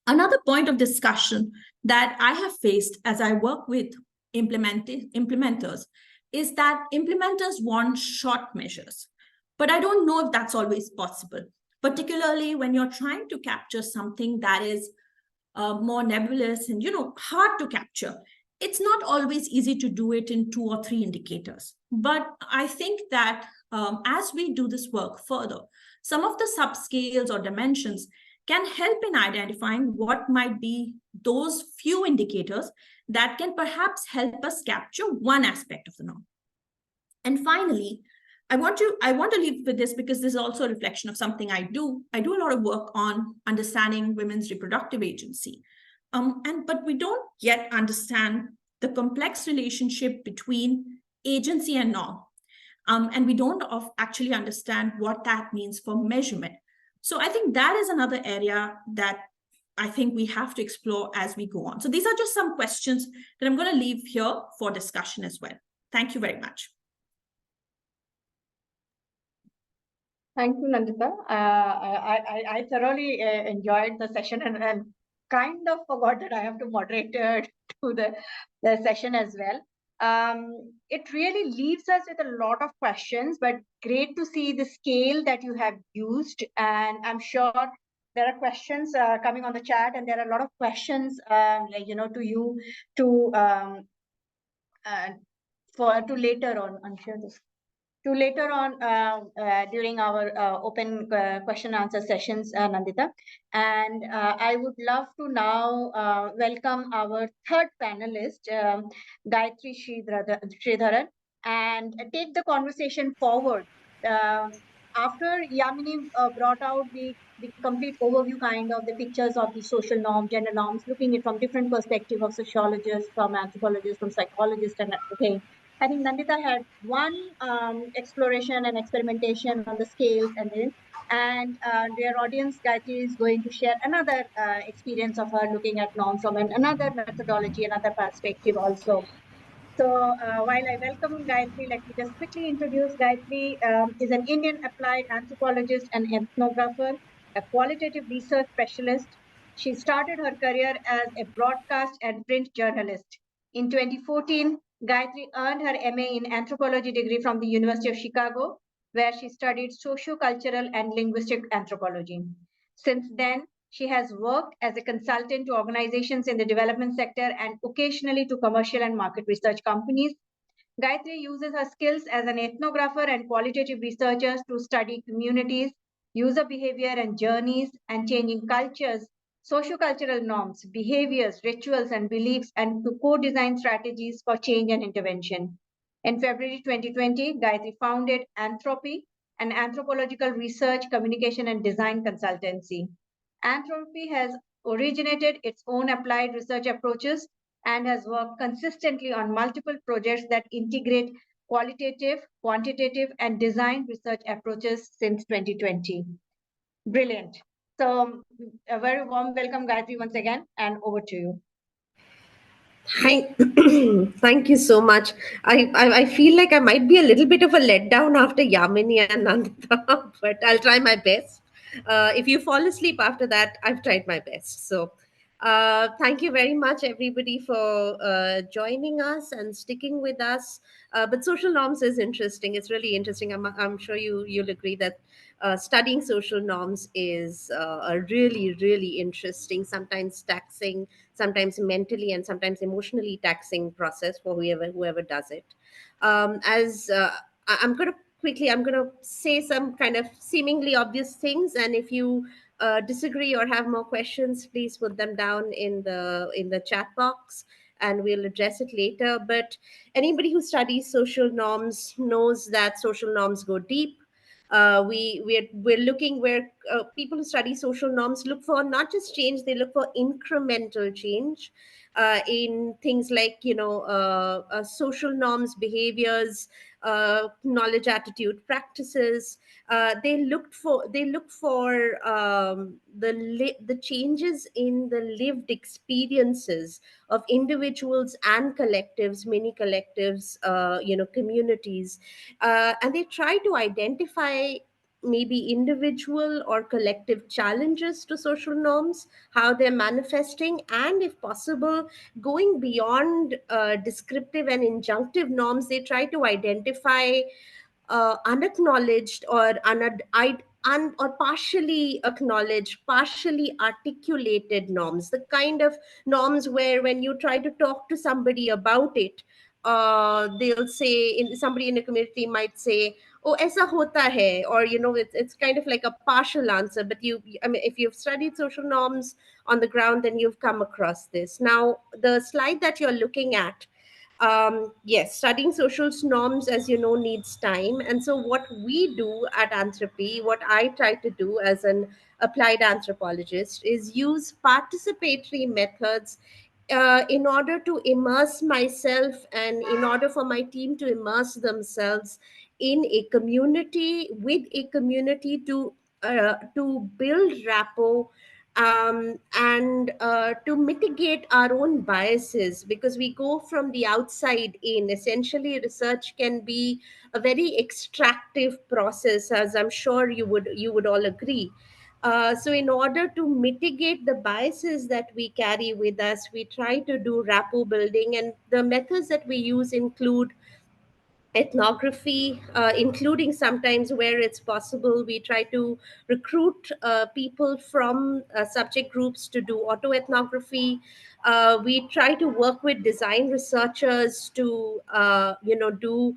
Another point of discussion that I have faced as I work with implementers is that implementers want short measures, but I don't know if that's always possible, particularly when you're trying to capture something that is more nebulous and, hard to capture. It's not always easy to do it in 2 or 3 indicators. But I think that as we do this work further, some of the subscales or dimensions can help in identifying what might be those few indicators that can perhaps help us capture one aspect of the norm. And finally, I want to leave with this because this is also a reflection of something I do. I do a lot of work on understanding women's reproductive agency. But we don't yet understand the complex relationship between agency and norm. And we don't actually understand what that means for measurement. So I think that is another area that I think we have to explore as we go on. So these are just some questions that I'm going to leave here for discussion as well. Thank you very much. Thank you, Nandita. I thoroughly enjoyed the session and kind of forgot that I have to moderate to the session as well. It really leaves us with a lot of questions, but great to see the scale that you have used. And I'm sure there are questions coming on the chat, and there are a lot of questions, to you to later on. I'm sure this. To later on during our open question answer sessions, Nandita. And I would love to now welcome our third panelist, Gayathree Sreedharan, and take the conversation forward. After Yamini brought out the complete overview kind of the pictures of the social norm, gender norms, looking at from different perspective of sociologists, from anthropologists, from psychologists, and everything. I think Nandita had one exploration and experimentation on the scales, and their audience, Gayathree, is going to share another experience of her looking at norms from another methodology, another perspective also. So while I welcome Gayathree, let me just quickly introduce Gayathree. Is an Indian applied anthropologist and ethnographer, a qualitative research specialist. She started her career as a broadcast and print journalist. In 2014, Gayathree earned her MA in anthropology degree from the University of Chicago, where she studied socio-cultural and linguistic anthropology. Since then, she has worked as a consultant to organizations in the development sector and occasionally to commercial and market research companies. Gayathree uses her skills as an ethnographer and qualitative researcher to study communities, user behavior and journeys, and changing cultures, socio-cultural norms, behaviors, rituals, and beliefs, and to co-design strategies for change and intervention. In February 2020, Gayathree founded Anthropie, an anthropological research, communication, and design consultancy. Anthropie has originated its own applied research approaches and has worked consistently on multiple projects that integrate qualitative, quantitative, and design research approaches since 2020. Brilliant. So a very warm welcome, Gayathree, once again, and over to you. Thank you so much. I feel like I might be a little bit of a letdown after Yamini and Nandita, but I'll try my best. If you fall asleep after that, I've tried my best. So thank you very much, everybody, for joining us and sticking with us. But social norms is interesting. It's really interesting. I'm sure you'll agree that studying social norms is a really, really interesting, sometimes taxing, sometimes mentally and sometimes emotionally taxing process for whoever does it. I'm going to say some kind of seemingly obvious things, and if you disagree or have more questions, please put them down in the chat box and we'll address it later. But anybody who studies social norms knows that social norms go deep. We're looking where people who study social norms look for not just change, they look for incremental change in things like social norms, behaviors, knowledge, attitude, practices. They look for the changes in the lived experiences of individuals and collectives, many collectives, communities, and they try to identify maybe individual or collective challenges to social norms, how they're manifesting, and if possible, going beyond descriptive and injunctive norms. They try to identify unacknowledged or or partially acknowledged, partially articulated norms, the kind of norms where when you try to talk to somebody about it, they'll say, somebody in a community might say, oh, aisa hota hai, or it's kind of like a partial answer. But I mean, if you've studied social norms on the ground, then you've come across this. Now, the slide that you're looking at, yes, studying social norms, as you know, needs time. And so what we do at Anthropie, what I try to do as an applied anthropologist, is use participatory methods in order to immerse myself, and in order for my team to immerse themselves in a community, with a community, to build rapport, and to mitigate our own biases, because we go from the outside in. Essentially, research can be a very extractive process, as I'm sure you would all agree. So in order to mitigate the biases that we carry with us, we try to do rapport building, and the methods that we use include ethnography, including sometimes where it's possible, we try to recruit people from subject groups to do autoethnography. We try to work with design researchers to, do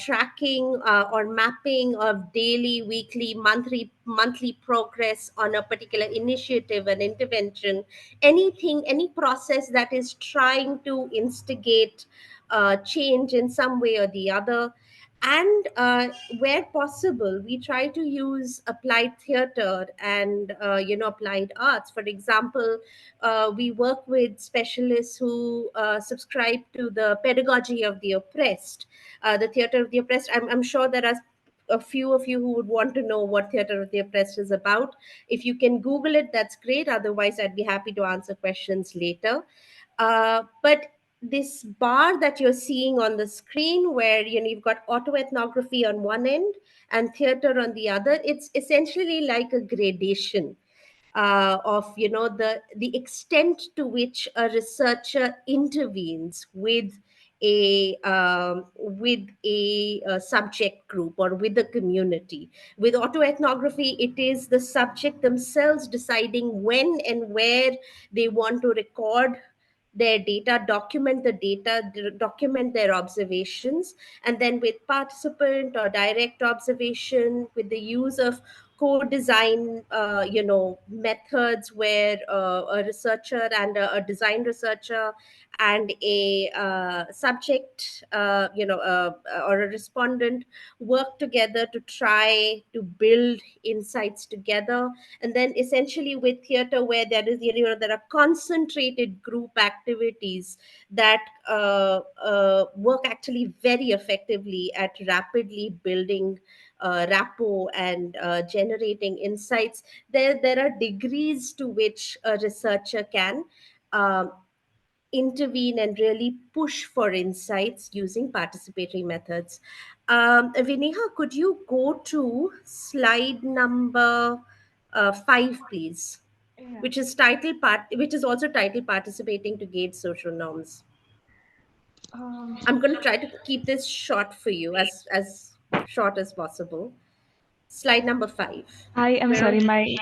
tracking or mapping of daily, weekly, monthly progress on a particular initiative and intervention. Any process that is trying to instigate change in some way or the other. And where possible, we try to use applied theater and applied arts. For example, we work with specialists who subscribe to the pedagogy of the oppressed, the theater of the oppressed. I'm sure there are a few of you who would want to know what theater of the oppressed is about. If you can Google it, that's great. Otherwise, I'd be happy to answer questions later. But this bar that you're seeing on the screen, where you've got autoethnography on one end and theater on the other, it's essentially like a gradation of the extent to which a researcher intervenes with a subject group or with a community. With autoethnography, it is the subject themselves deciding when and where they want to record their data, document the data, document their observations. And then with participant or direct observation, with the use of co-design methods, where a researcher and a design researcher and a subject or a respondent work together to try to build insights together. And then essentially with theater, where there are concentrated group activities that work actually very effectively at rapidly building rapport and generating insights. There are degrees to which a researcher can um, intervene and really push for insights using participatory methods. Vineha, could you go to slide number 5, please? Yeah. Which is also titled Participating to Gauge Social Norms. Um, I'm going to try to keep this short for you, as short as possible. Slide number 5. I am We're sorry, on- my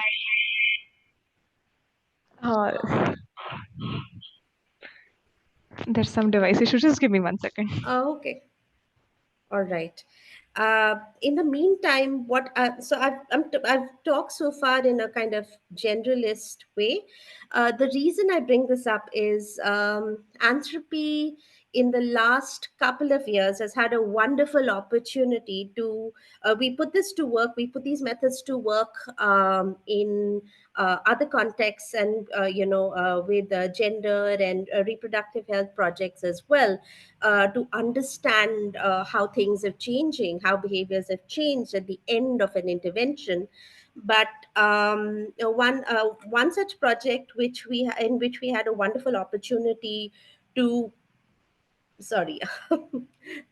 uh, there's some device issue. Just give me 1 second. Oh, okay. All right. In the meantime, I've talked so far in a kind of generalist way. The reason I bring this up is Anthropie in the last couple of years has had a wonderful opportunity to we put these methods to work in other contexts, and with gender and reproductive health projects as well, to understand how things are changing, how behaviors have changed at the end of an intervention. But one such project in which we had a wonderful opportunity to sorry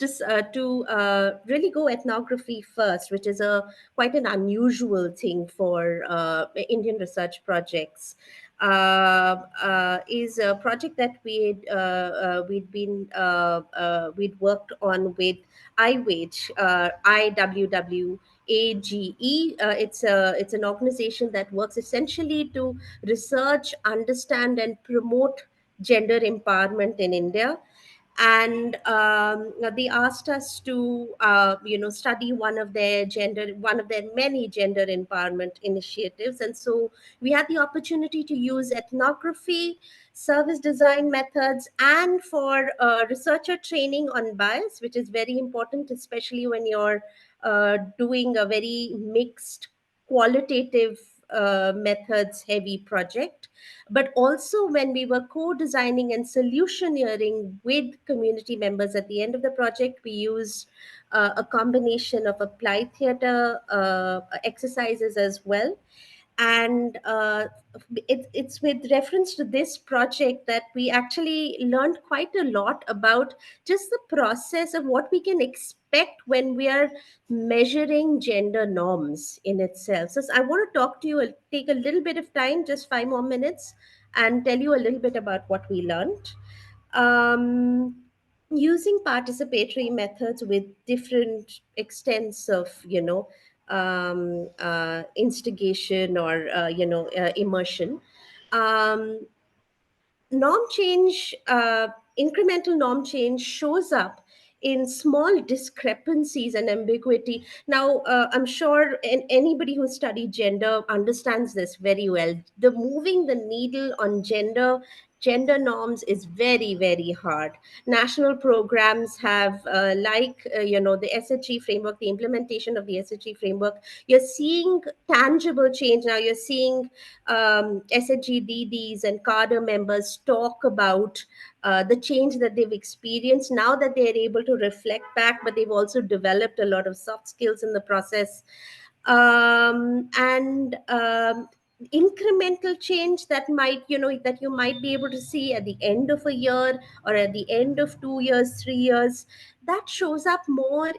just to really go ethnography first, which is a quite an unusual thing for Indian research projects, is a project that we'd worked on with IWWH, It's an organization that works essentially to research, understand, and promote gender empowerment in India. And they asked us to study one of their many gender empowerment initiatives. And so we had the opportunity to use ethnography, service design methods, and for researcher training on bias, which is very important, especially when you're doing a very mixed qualitative methods heavy project. But also when we were co-designing and solutioneering with community members at the end of the project, we used a combination of applied theater exercises as well. And it's with reference to this project that we actually learned quite a lot about just the process of what we can expect when we are measuring gender norms in itself. So I want to talk to you, take a little bit of time, just 5 more minutes, and tell you a little bit about what we learned. um, Using participatory methods with different extents of instigation or immersion. um, Norm change, incremental norm change shows up in small discrepancies and ambiguity. Now, I'm sure anybody who studied gender understands this very well. The moving the needle on gender norms is very, very hard. National programs have, the SHG framework, the implementation of the SHG framework. You're seeing tangible change now. You're seeing SHG and cadre members talk about the change that they've experienced now that they're able to reflect back, but they've also developed a lot of soft skills in the process. And incremental change that that you might be able to see at the end of a year or at the end of 2 years, 3 years, that shows up more.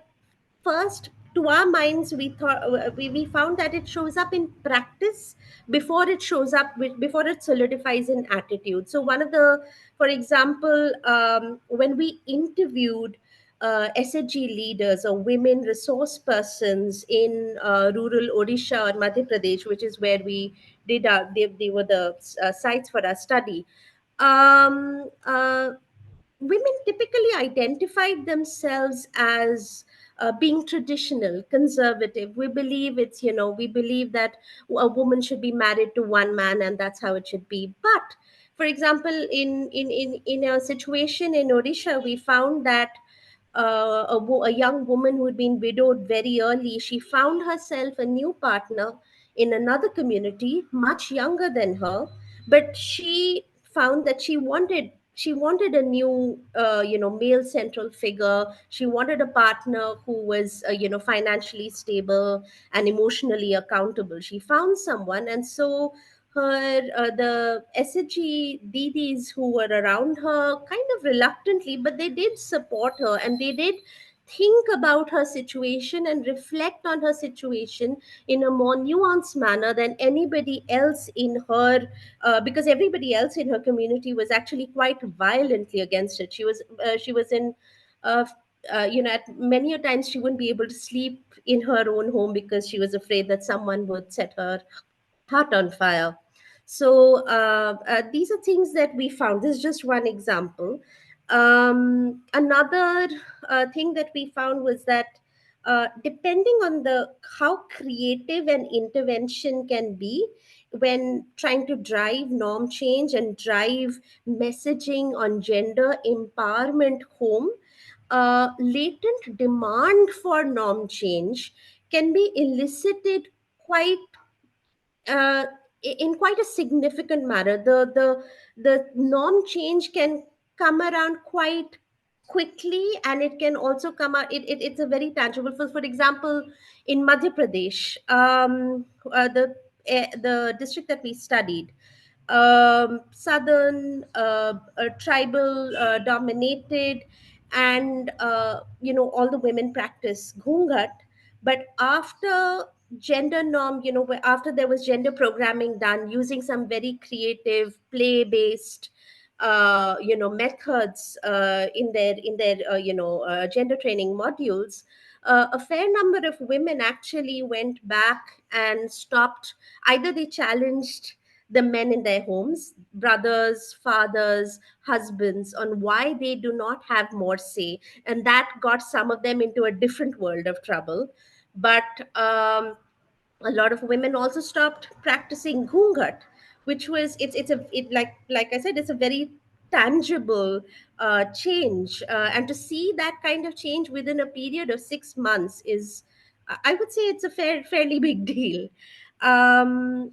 First, to our minds, we found that it shows up in practice before it shows up before it solidifies in attitude. So one of the, for example, when we interviewed SHG leaders or women resource persons in rural Odisha or Madhya Pradesh, which is where we did they were the sites for our study. um, uh, Women typically identified themselves as being traditional, conservative. We believe we believe that a woman should be married to one man and that's how it should be. But for example, in a situation in Odisha, we found that a young woman who had been widowed very early, she found herself a new partner in another community, much younger than her, but she found that she wanted a new male central figure. She wanted a partner who was financially stable and emotionally accountable. She found someone, and so the SHG DDs who were around her kind of reluctantly, but they did support her and they did think about her situation and reflect on her situation in a more nuanced manner than anybody else in her, because everybody else in her community was actually quite violently against it. She was in uh, at many a times she wouldn't be able to sleep in her own home because she was afraid that someone would set her heart on fire. So these are things that we found. This is just one example. Another thing that we found was that depending on the how creative an intervention can be when trying to drive norm change and drive messaging on gender empowerment home, latent demand for norm change can be elicited quite uh, in quite a significant manner. The norm change can come around quite quickly, and it can also come out. It's a very tangible. For example, in Madhya Pradesh, the district that we studied, southern, tribal dominated, and all the women practice ghungat. But after gender norm, after there was gender programming done using some very creative play based methods in their gender training modules, a fair number of women actually went back and stopped. Either they challenged the men in their homes, brothers, fathers, husbands, on why they do not have more say, and that got some of them into a different world of trouble. But a lot of women also stopped practicing gungat, which was like I said, it's a very tangible change, and to see that kind of change within a period of 6 months is, I would say, it's a fairly big deal. If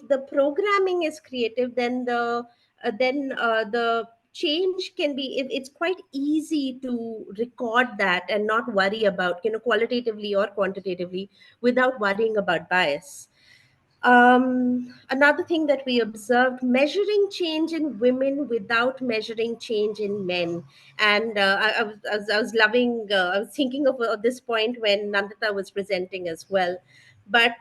the programming is creative, then the change can be, it's quite easy to record that and not worry about, qualitatively or quantitatively, without worrying about bias. Another thing that we observed, measuring change in women without measuring change in men. And I was loving, I was thinking of this point when Nandita was presenting as well. But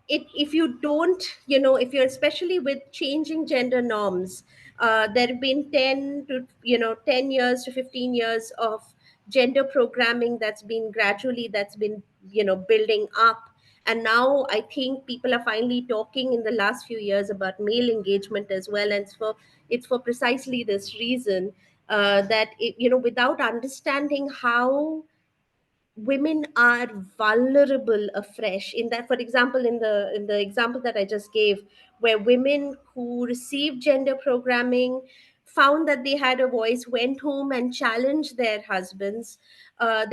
if you don't, if you're, especially with changing gender norms, there have been 10 years to 15 years of gender programming that's been building up. And now I think people are finally talking in the last few years about male engagement as well, and it's for precisely this reason, that without understanding how women are vulnerable afresh, in that, for example, in the example that I just gave, where women who received gender programming found that they had a voice, went home and challenged their husbands are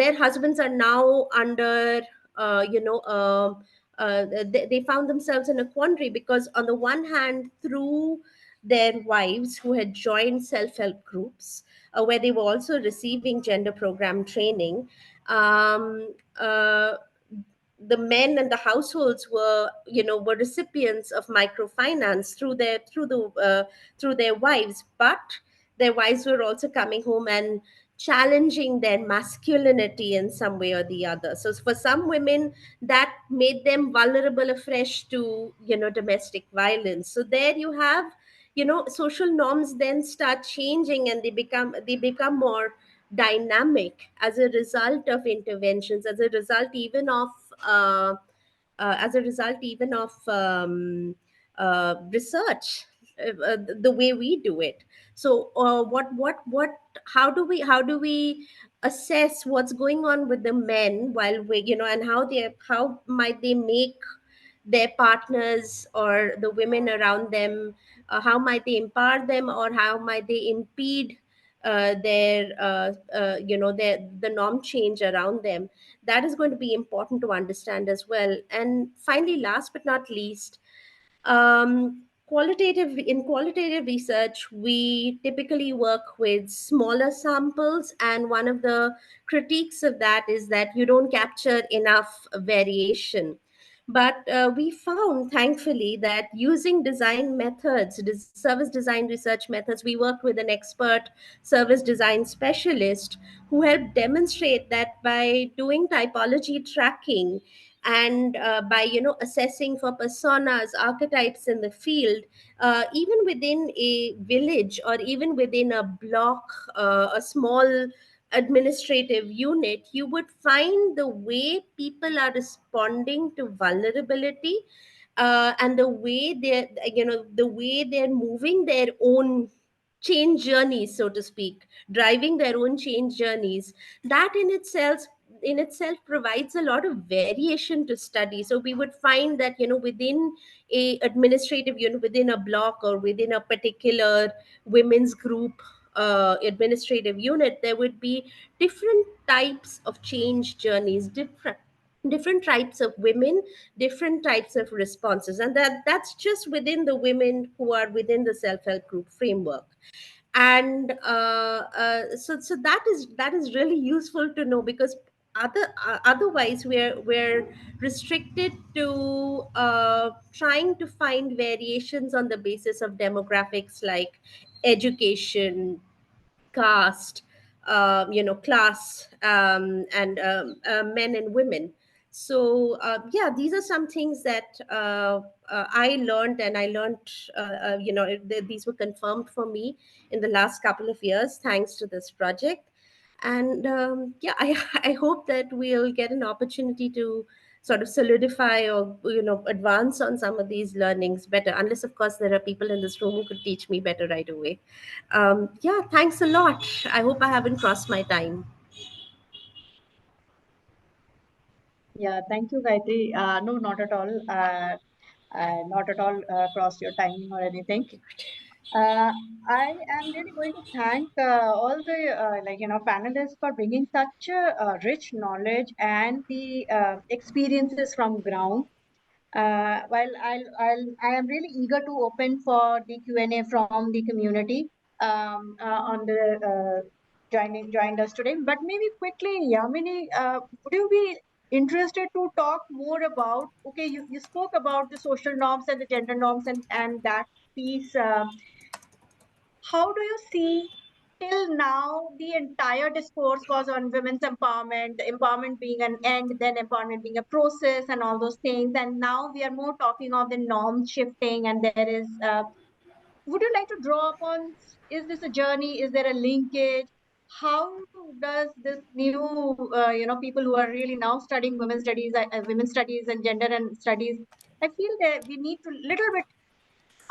now under, they found themselves in a quandary, because on the one hand, through their wives who had joined self-help groups, where they were also receiving gender program training, the men and the households were recipients of microfinance through their wives, but their wives were also coming home and challenging their masculinity in some way or the other. So for some women, that made them vulnerable afresh to domestic violence. So there you have, social norms then start changing, and they become more dynamic as a result of interventions, uh, as a result even of research, the way we do it. So how do we assess what's going on with the men, while we, and how might they make their partners or the women around them, how might they empower them, or how might they impede the norm change around them? That is going to be important to understand as well. And finally, last but not least, qualitative research, we typically work with smaller samples, and one of the critiques of that is that you don't capture enough variation. But we found, thankfully, that using design methods, service design research methods, we worked with an expert service design specialist who helped demonstrate that by doing typology tracking, and by assessing for personas, archetypes in the field, even within a village or even within a block, a small administrative unit, you would find the way people are responding to vulnerability, and the way they're moving their own change journeys, so to speak, driving their own change journeys. That in itself provides a lot of variation to study. So we would find that within a administrative unit, within a block, or within a particular women's group administrative unit, there would be different types of change journeys, different types of women, different types of responses, and that's just within the women who are within the self-help group framework. And so that is really useful to know, because otherwise we're restricted to trying to find variations on the basis of demographics like education, caste, class, and men and women. So yeah, these are some things that I learned, and I learned, these were confirmed for me in the last couple of years thanks to this project. And yeah, I hope that we'll get an opportunity to sort of solidify or advance on some of these learnings better, unless of course there are people in this room who could teach me better right away. Yeah, thanks a lot. I hope I haven't crossed my time. Yeah, thank you, Gayatri. No, not at all. Not at all crossed your timing or anything. I am really going to thank all the panelists for bringing such a rich knowledge and the experiences from ground. While I am really eager to open for the Q&A from the community on the joined us today. But maybe quickly, Yamini, would you be interested to talk more about, okay, you spoke about the social norms and the gender norms and that piece. How do you see till now the entire discourse was on women's empowerment, empowerment being an end, then empowerment being a process and all those things. And now we are more talking of the norm shifting and there is, would you like to draw upon, is this a journey? Is there a linkage? How does this new, people who are really now studying women's studies and gender and studies, I feel that we need to little bit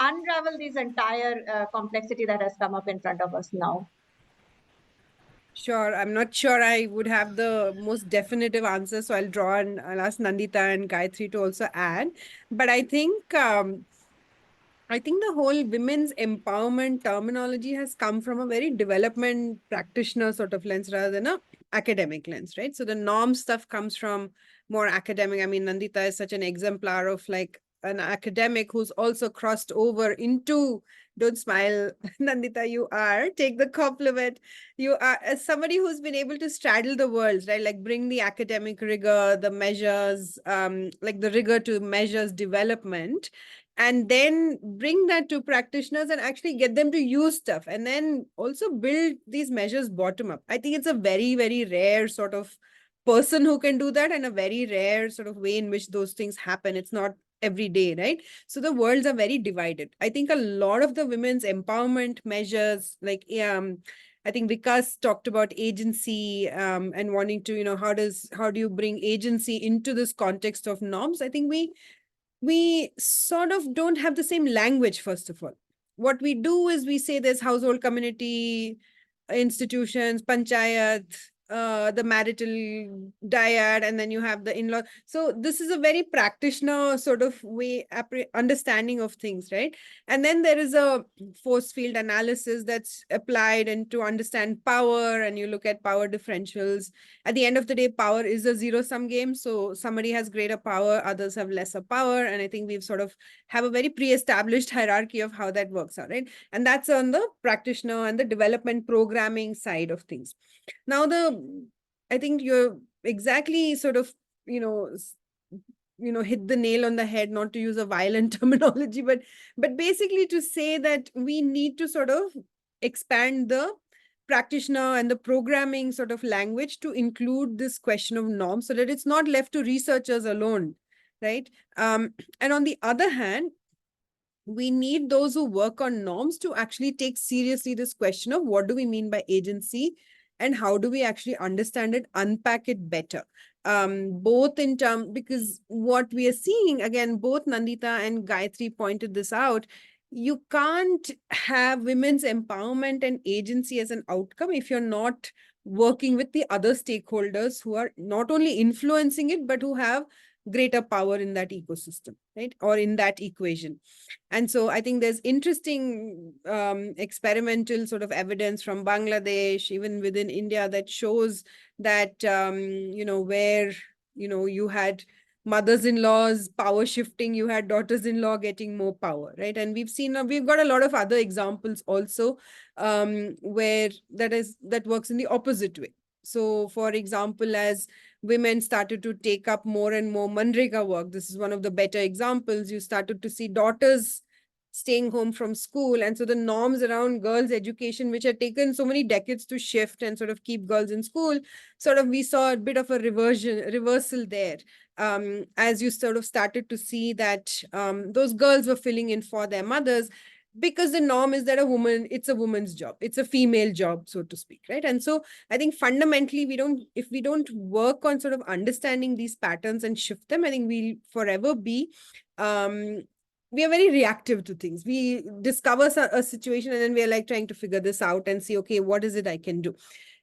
unravel this entire complexity that has come up in front of us now. Sure. I'm not sure I would have the most definitive answer, so I'll draw and I'll ask Nandita and Gayathree to also add. But I think the whole women's empowerment terminology has come from a very development practitioner sort of lens rather than a academic lens, right? So the norm stuff comes from more academic. I mean, Nandita is such an exemplar of like an academic who's also crossed over into, don't smile, Nandita, you are, take the compliment. You are as somebody who's been able to straddle the worlds, right? Like bring the academic rigor, the measures, like the rigor to measures development, and then bring that to practitioners and actually get them to use stuff and then also build these measures bottom up. I think it's a very, very rare sort of person who can do that and a very rare sort of way in which those things happen. It's not every day, right? So the worlds are very divided. I think a lot of the women's empowerment measures, like I think Vikas talked about agency and wanting to, how do you bring agency into this context of norms? I think we sort of don't have the same language, first of all. What we do is we say there's household, community, institutions, panchayat, the marital dyad, and then you have the in-law. So this is a very practitioner sort of way, understanding of things, right? And then there is a force field analysis that's applied and to understand power, and you look at power differentials. At the end of the day, power is a zero-sum game. So somebody has greater power, others have lesser power. And I think we've sort of have a very pre-established hierarchy of how that works out, right? And that's on the practitioner and the development programming side of things. Now, I think you're exactly sort of, hit the nail on the head, not to use a violent terminology, but basically to say that we need to sort of expand the practitioner and the programming sort of language to include this question of norms so that it's not left to researchers alone, right? And on the other hand, we need those who work on norms to actually take seriously this question of what do we mean by agency and how do we actually understand it, unpack it better. Both in terms, because what we are seeing, again, both Nandita and Gayathree pointed this out, you can't have women's empowerment and agency as an outcome if you're not working with the other stakeholders who are not only influencing it, but who have greater power in that ecosystem, right? Or in that equation. And so I think there's interesting experimental sort of evidence from Bangladesh, even within India, that shows that, where, you had mothers-in-laws power shifting, you had daughters-in-law getting more power, right? And we've got a lot of other examples also where that works in the opposite way. So, for example, as women started to take up more and more Manrega work, this is one of the better examples. You started to see daughters staying home from school. And so the norms around girls' education, which had taken so many decades to shift and sort of keep girls in school, sort of we saw a bit of a reversal there. As you sort of started to see that those girls were filling in for their mothers. because the norm is that it's a woman's job, it's a female job, so to speak, right? And so I think fundamentally if we don't work on sort of understanding these patterns and shift them, I think we'll forever be we are very reactive to things. We discover a situation and then we are like trying to figure this out and see, okay, what is it I can do?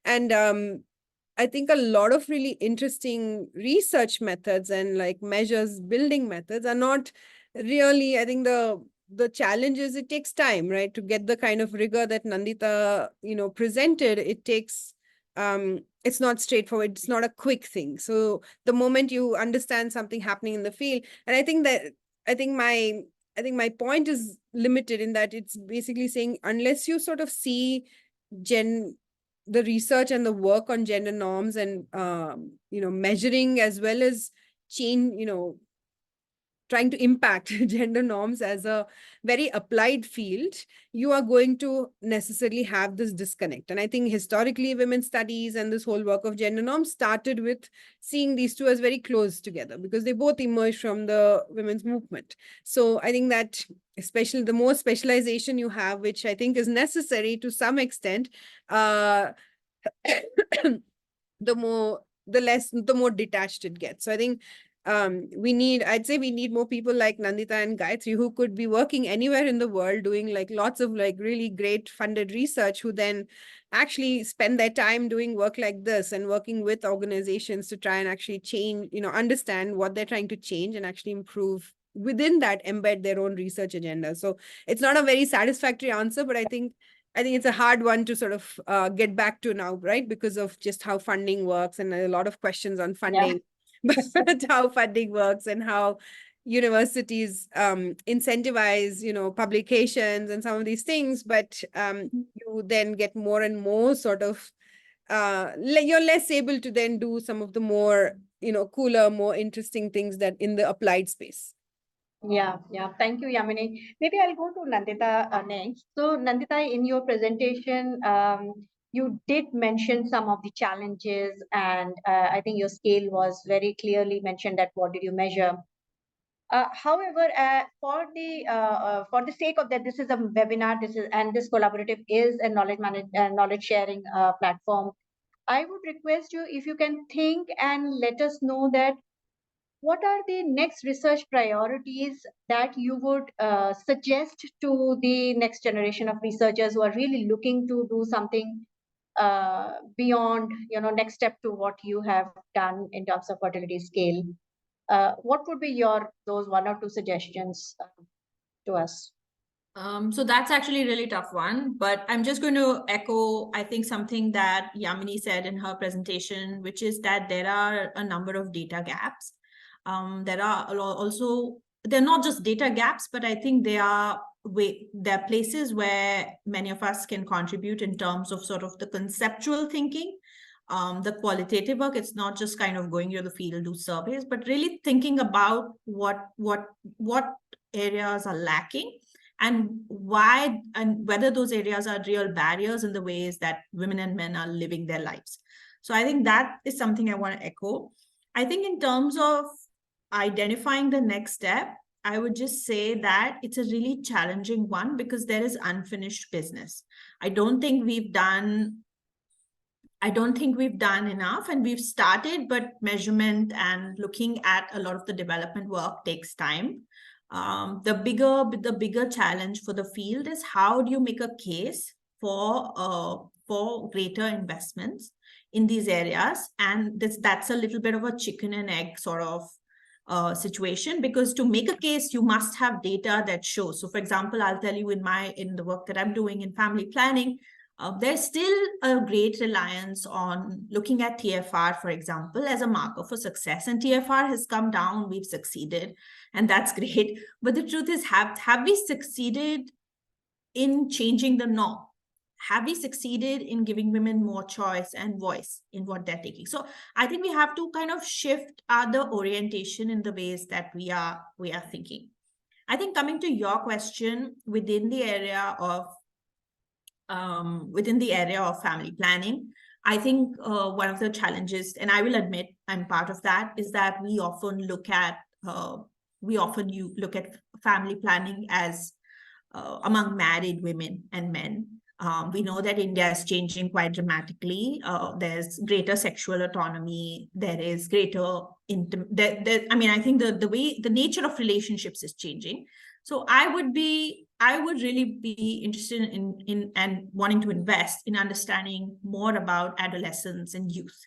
And I think a lot of really interesting research methods and like measures building methods are not really, I think the challenge is it takes time, right? To get the kind of rigor that Nandita, presented, it takes, it's not straightforward. It's not a quick thing. So the moment you understand something happening in the field, and I think my point is limited in that it's basically saying, unless you sort of see the research and the work on gender norms and, measuring as well as change, trying to impact gender norms as a very applied field, you are going to necessarily have this disconnect. And I think historically women's studies and this whole work of gender norms started with seeing these two as very close together because they both emerged from the women's movement. So I think that especially the more specialization you have, which I think is necessary to some extent, the more detached it gets. So I think I'd say we need more people like Nandita and Gayathree who could be working anywhere in the world doing like lots of like really great funded research, who then actually spend their time doing work like this and working with organizations to try and actually change, understand what they're trying to change and actually improve within that, embed their own research agenda. So it's not a very satisfactory answer, but I think it's a hard one to sort of get back to now, right? Because of just how funding works and a lot of questions on funding. Yeah. But how funding works and how universities incentivize, publications and some of these things. But you then get more and more sort of, you're less able to then do some of the more, cooler, more interesting things that in the applied space. Yeah. Thank you, Yamini. Maybe I'll go to Nandita next. So, Nandita, in your presentation, you did mention some of the challenges, and I think your scale was very clearly mentioned that what did you measure. However, for the sake of that, this is a webinar. This collaborative is a knowledge sharing platform. I would request you if you can think and let us know that what are the next research priorities that you would suggest to the next generation of researchers who are really looking to do something beyond, next step to what you have done in terms of fertility scale? What would be those one or two suggestions to us? So that's actually a really tough one, but I'm just going to echo, I think, something that Yamini said in her presentation, which is that there are a number of data gaps. There are also, they're not just data gaps, but I think there are places where many of us can contribute in terms of sort of the conceptual thinking, the qualitative work. It's not just kind of going to the field, do surveys, but really thinking about what areas are lacking and why, and whether those areas are real barriers in the ways that women and men are living their lives. So I think that is something I want to echo. I think in terms of identifying the next step, I would just say that it's a really challenging one because there is unfinished business. I don't think we've done enough, and we've started, but measurement and looking at a lot of the development work takes time. The bigger challenge for the field is how do you make a case for greater investments in these areas, and that's a little bit of a chicken and egg sort of situation, because to make a case you must have data that shows. So for example, I'll tell you in the work that I'm doing in family planning, there's still a great reliance on looking at TFR, for example, as a marker for success. And TFR has come down, we've succeeded, and that's great. But the truth is, have we succeeded in changing the norm? Have we succeeded in giving women more choice and voice in what they're taking? So I think we have to kind of shift the orientation in the ways that we are thinking. I think coming to your question, within the area of family planning, I think one of the challenges, and I will admit I'm part of that, is that we often look at family planning as among married women and men. We know that India is changing quite dramatically. There's greater sexual autonomy. There is greater I mean, I think the nature of relationships is changing. So I would really be interested in and wanting to invest in understanding more about adolescents and youth.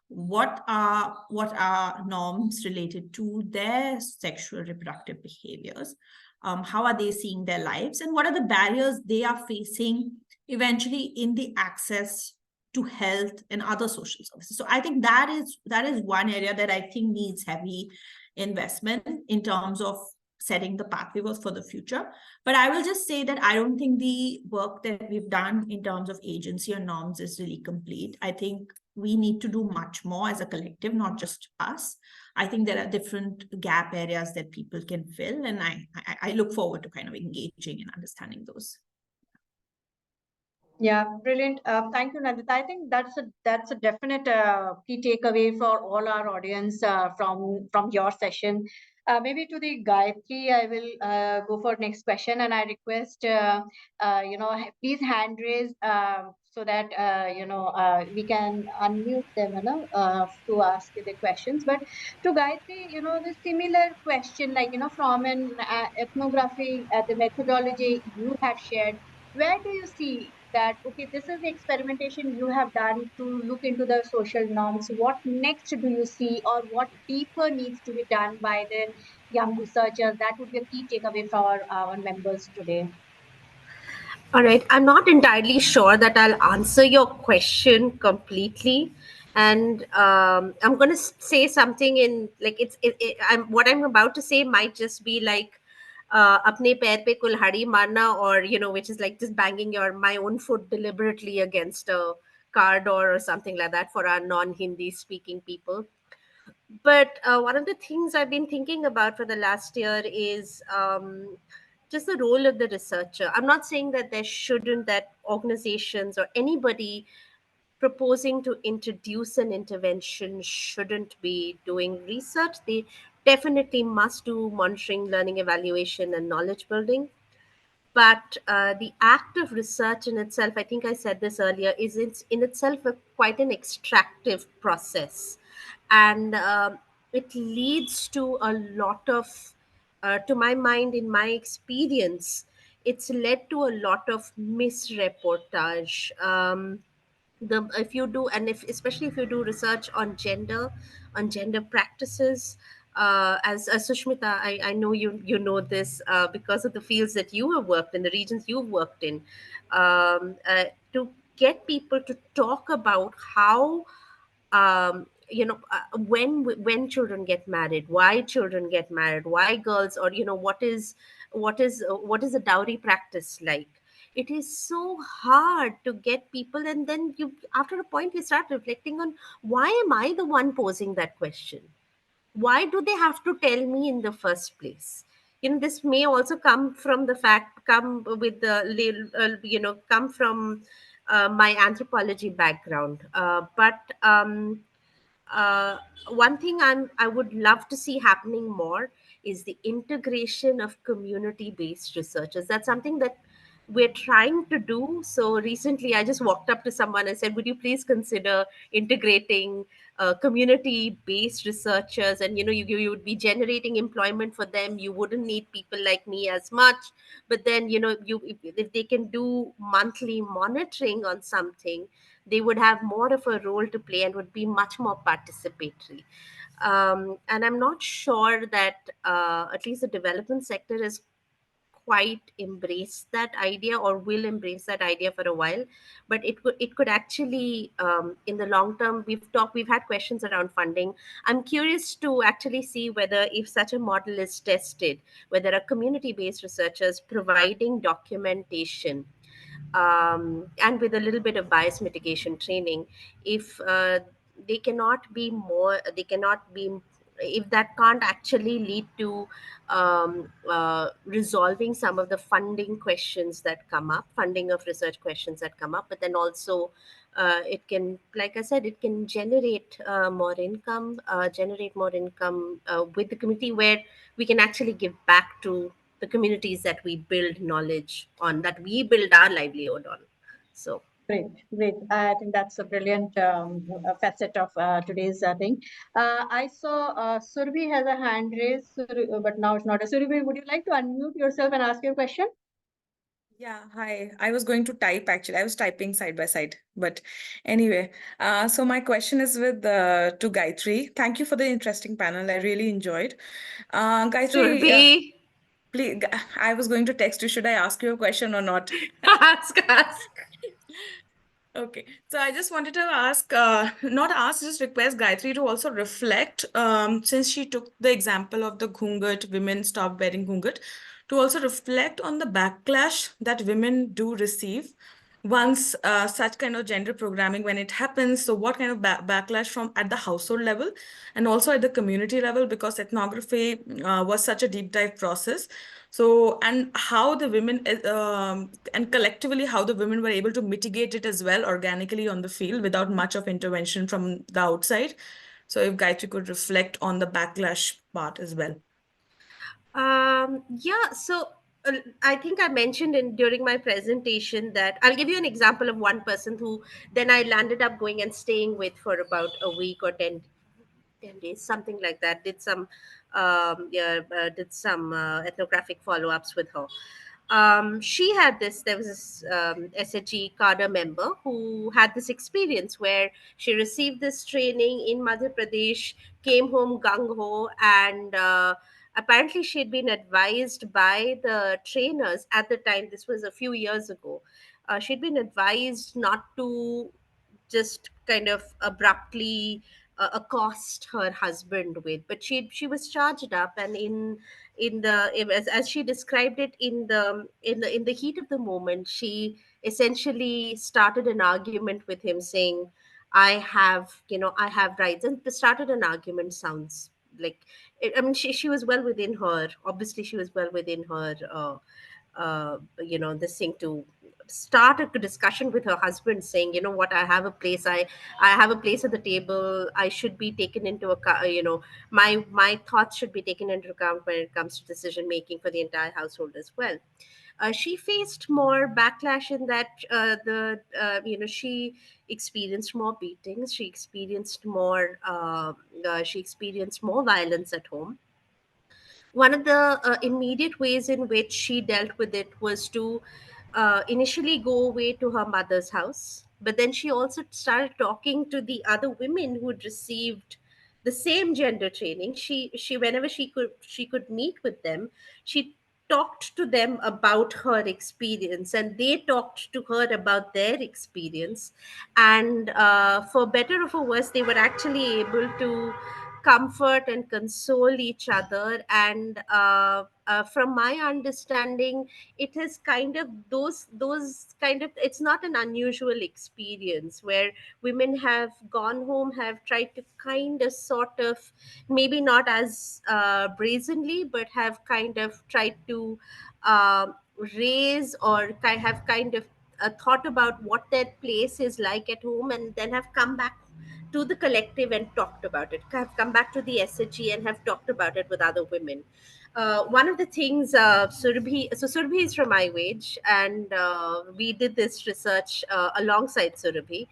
What are norms related to their sexual reproductive behaviors? How are they seeing their lives, and what are the barriers they are facing eventually in the access to health and other social services? So I think that is one area that I think needs heavy investment in terms of setting the pathway for the future. But I will just say that I don't think the work that we've done in terms of agency or norms is really complete. I think we need to do much more as a collective, not just us. I think there are different gap areas that people can fill, and I look forward to kind of engaging and understanding those. Yeah, brilliant. Thank you, Nandita. I think that's a definite key takeaway for all our audience from your session. Maybe to the Gayatri, I will go for next question, and I request please hand raise so that we can unmute them, to ask the questions. But to Gayatri, the similar question, like from an ethnography, the methodology you have shared, where do you see that, okay, this is the experimentation you have done to look into the social norms? What next do you see, or what deeper needs to be done by the young researchers? That would be a key takeaway for our members today. All right. I'm not entirely sure that I'll answer your question completely. And I'm going to say something in like what I'm about to say might just be like apne pair pe kulhadi marna, or, which is like just banging my own foot deliberately against a car door or something like that for our non-Hindi speaking people. But one of the things I've been thinking about for the last year is just the role of the researcher. I'm not saying that that organizations or anybody proposing to introduce an intervention shouldn't be doing research. They definitely must do monitoring, learning, evaluation, and knowledge building. But the act of research in itself, I think I said this earlier, is in itself quite an extractive process. And it leads to a lot of, to my mind, in my experience, it's led to a lot of misreportage. If you do, and if especially if you do research on gender practices, as Sushmita, I know you know this because of the fields that you have worked in, the regions you've worked in, to get people to talk about how when children get married, why children get married, why girls, or what is a dowry practice like. It is so hard to get people, and then you, after a point, you start reflecting on, why am I the one posing that question? Why do they have to tell me in the first place? This may also come from the fact, come with the come from my anthropology background, but uh, one thing I would love to see happening more is the integration of community-based researchers. That's something that we're trying to do. So recently, I just walked up to someone and said, "Would you please consider integrating community-based researchers?" And you would be generating employment for them. You wouldn't need people like me as much, but then if they can do monthly monitoring on something, they would have more of a role to play and would be much more participatory. And I'm not sure that at least the development sector has quite embraced that idea, or will embrace that idea for a while. But it could actually, in the long term, we've had questions around funding. I'm curious to actually see whether, if such a model is tested, whether a community based researchers providing documentation, and with a little bit of bias mitigation training, if they cannot be, if that can't actually lead to resolving some of the funding questions that come up, funding of research questions that come up, but then also it can, like I said, it can generate more income with the community, where we can actually give back to the communities that we build knowledge on, that we build our livelihood on. So Great, great. I think that's a brilliant facet of today's thing. I saw Surbhi has a hand raised, but now it's not. Surbhi, would you like to unmute yourself and ask your question? Yeah, hi. I was going to type actually. I was typing side by side. But anyway, so my question is with to Gayathree. Thank you for the interesting panel. I really enjoyed. Gayathree, Surbhi, please, I was going to text you. Should I ask you a question or not? ask. Okay, so I just wanted to ask, not ask, just request Gayatri to also reflect, since she took the example of the ghungat, women stop wearing ghungat, to also reflect on the backlash that women do receive once such kind of gender programming, when it happens. So what kind of backlash from at the household level and also at the community level, because ethnography was such a deep dive process. So, and how the women, and collectively, how the women were able to mitigate it as well organically on the field without much of intervention from the outside. So, if Gayatri could reflect on the backlash part as well. Yeah, so I think I mentioned in during my presentation that I'll give you an example of one person who then I landed up going and staying with for about a week or 10 days, something like that. Did some ethnographic follow-ups with her. There was this SHG cadre member who had this experience where she received this training in Madhya Pradesh, came home gung-ho, and apparently she had been advised by the trainers at the time. This was a few years ago. She'd been advised not to just kind of abruptly accost her husband with, but she was charged up, and as she described it, in the heat of the moment, she essentially started an argument with him, saying, I have rights, and started an argument. Sounds like I mean, she was well within her, obviously she was well within her this thing to start a discussion with her husband, saying, you know what, I have a place at the table. I should be taken into account, my thoughts should be taken into account when it comes to decision making for the entire household as well. She faced more backlash in that she experienced more beatings, she experienced more violence at home. One of the immediate ways in which she dealt with it was to initially go away to her mother's house, but then she also started talking to the other women who'd received the same gender training. She whenever she could meet with them, she talked to them about her experience, and they talked to her about their experience. And for better or for worse, they were actually able to comfort and console each other. And from my understanding, it is kind of those kind of, it's not an unusual experience where women have gone home, have tried to kind of sort of, maybe not as brazenly, but have kind of tried to uh, raise or have kind of thought about what their place is like at home, and then have come back to the collective and talked about it, have come back to the SHG and have talked about it with other women. One of the things, Surabhi is from iWage, and we did this research alongside Surabhi,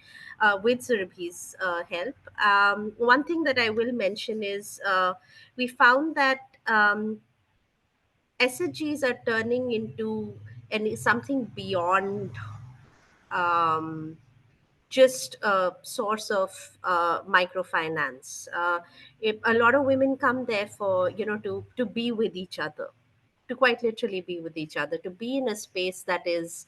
with Surabhi's help. One thing that I will mention is we found that SHGs are turning into something beyond um, just a source of microfinance. If a lot of women come there for, to be with each other, to quite literally be with each other, to be in a space that is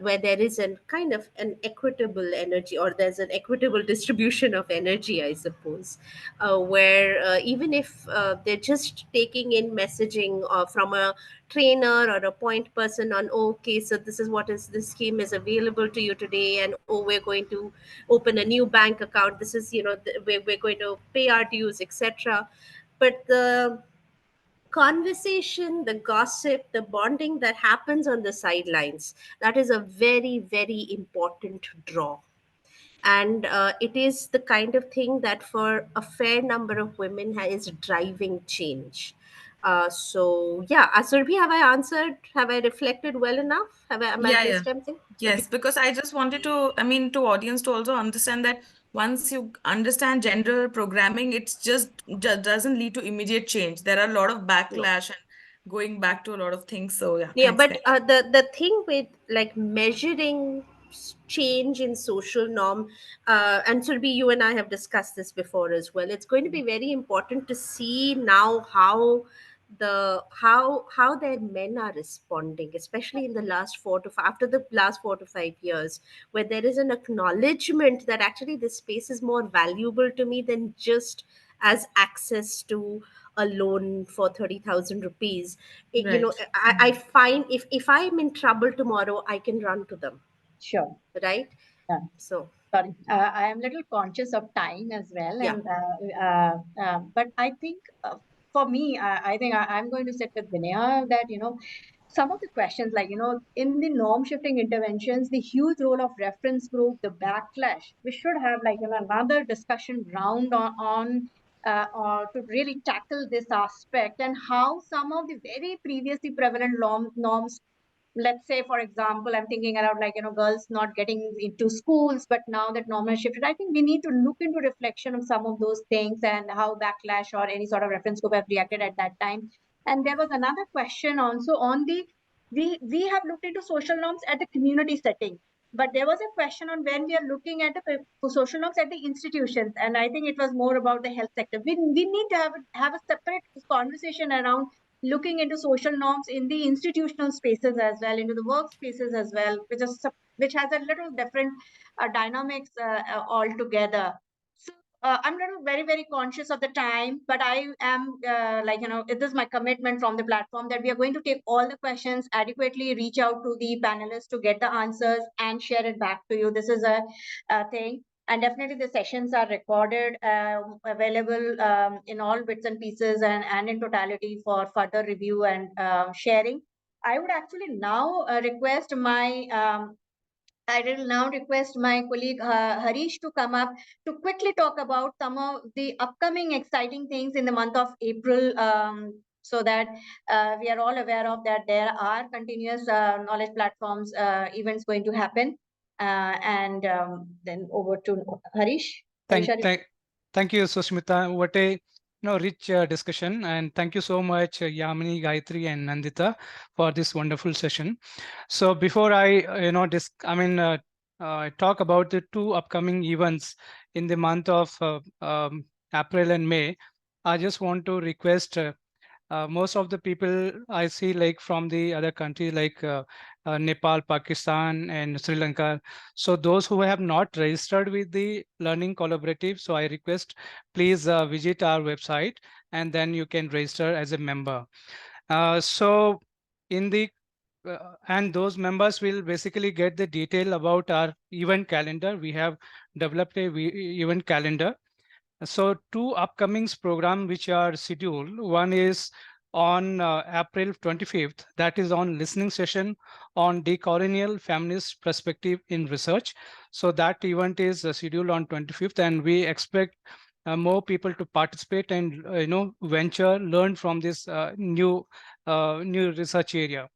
where there is an kind of an equitable energy, or there's an equitable distribution of energy, I suppose, where even if they're just taking in messaging from a trainer or a point person on, okay, so this is what is this scheme is available to you today, and oh, we're going to open a new bank account, this is, we're going to pay our dues, etc. But the conversation, the gossip, the bonding that happens on the sidelines, that is a very, very important draw. And it is the kind of thing that for a fair number of women is driving change. So yeah, Surabhi, have I answered? Have I reflected well enough? Am I Yeah, missed yeah. something? Yes, because I just wanted to, I mean, to audience to also understand that once you understand gender programming, it's just doesn't lead to immediate change. There are a lot of No. backlash and going back to a lot of things. So yeah, Yeah, thanks, but guys. the thing with like measuring change in social norm, and Surbi, you and I have discussed this before as well. It's going to be very important to see now how their men are responding, especially in the last 4 to 5, after the last 4 to 5 years, where there is an acknowledgement that actually this space is more valuable to me than just as access to a loan for 30,000 rupees. Right. I find if I'm in trouble tomorrow, I can run to them, Sure. right? Yeah. So Sorry, I am a little conscious of time as well, yeah. and but I think for me, I think I'm going to sit with Vinaya that some of the questions like in the norm shifting interventions, the huge role of reference group, the backlash. We should have like another discussion round on or to really tackle this aspect and how some of the very previously prevalent norms, let's say for example, I'm thinking around like girls not getting into schools, but now that normal shifted, I think we need to look into reflection of some of those things and how backlash or any sort of reference group have reacted at that time. And there was another question also on the we have looked into social norms at the community setting, but there was a question on when we are looking at the social norms at the institutions, and I think it was more about the health sector. We need to have a separate conversation around looking into social norms in the institutional spaces as well, into the workspaces as well, which has a little different dynamics altogether. So I'm a little very, very conscious of the time, but I am it is my commitment from the platform that we are going to take all the questions adequately, reach out to the panelists to get the answers and share it back to you. This is a thing. And definitely the sessions are recorded, available in all bits and pieces and in totality for further review and sharing. I would actually now I will now request my colleague Harish to come up to quickly talk about some of the upcoming exciting things in the month of April, so that we are all aware of that there are continuous knowledge platforms events going to happen. And then over to Harish. Harish, Thank you, Susmita. What a rich discussion, and thank you so much, Yamini, Gayathree, and Nandita, for this wonderful session. So before I talk about the two upcoming events in the month of April and May, I just want to request. Most of the people I see like from the other countries like Nepal, Pakistan, and Sri Lanka. So those who have not registered with the Learning Collaborative, so I request please visit our website and then you can register as a member. So in the and those members will basically get the detail about our event calendar. We have developed a event calendar. So two upcoming programs which are scheduled. One is on April 25th, that is on listening session on decolonial feminist perspective in research. So that event is scheduled on 25th, and we expect more people to participate and venture, learn from this new research area.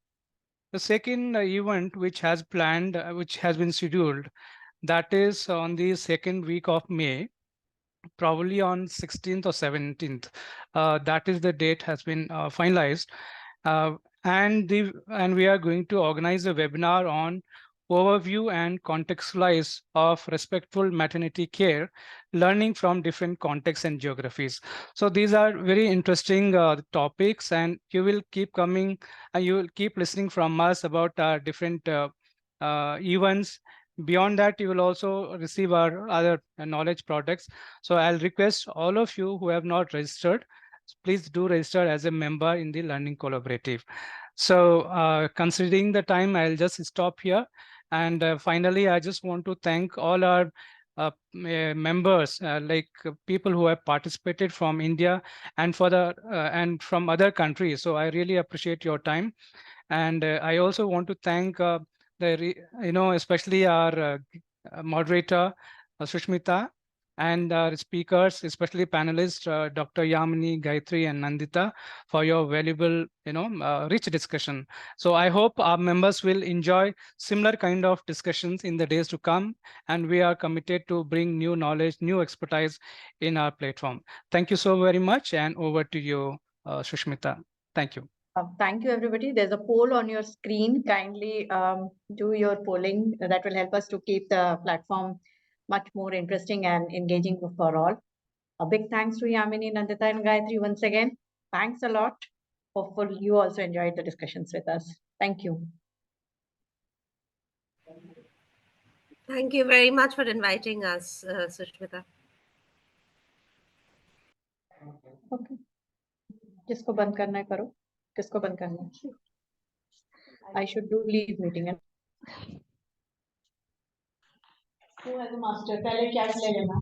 The second event which has planned, which has been scheduled, that is on the second week of May, probably on 16th or 17th. That is the date has been finalized. Uh, and we are going to organize a webinar on overview and contextualize of respectful maternity care, learning from different contexts and geographies. So these are very interesting topics, and you will keep coming and you will keep listening from us about different events. Beyond that, you will also receive our other knowledge products. So I'll request all of you who have not registered, please do register as a member in the Learning Collaborative. So considering the time, I'll just stop here. And finally, I just want to thank all our members, people who have participated from India and and from other countries. So I really appreciate your time. And I also want to thank especially our moderator, Sushmita, and speakers, especially panelists, Dr. Yamini, Gayathree, and Nandita, for your valuable, rich discussion. So I hope our members will enjoy similar kind of discussions in the days to come, and we are committed to bring new knowledge, new expertise in our platform. Thank you so very much, and over to you, Sushmita. Thank you. Thank you, everybody. There's a poll on your screen. Kindly do your polling. That will help us to keep the platform much more interesting and engaging for all. A big thanks to Yamini, Nandita, and Gayatri once again. Thanks a lot. Hopefully, you also enjoyed the discussions with us. Thank you. Thank you very much for inviting us, Sushmita. Okay. किसको बंद करना है करो किसको बंद करना है I should do leave meeting and who has a master पहले क्या ले लेना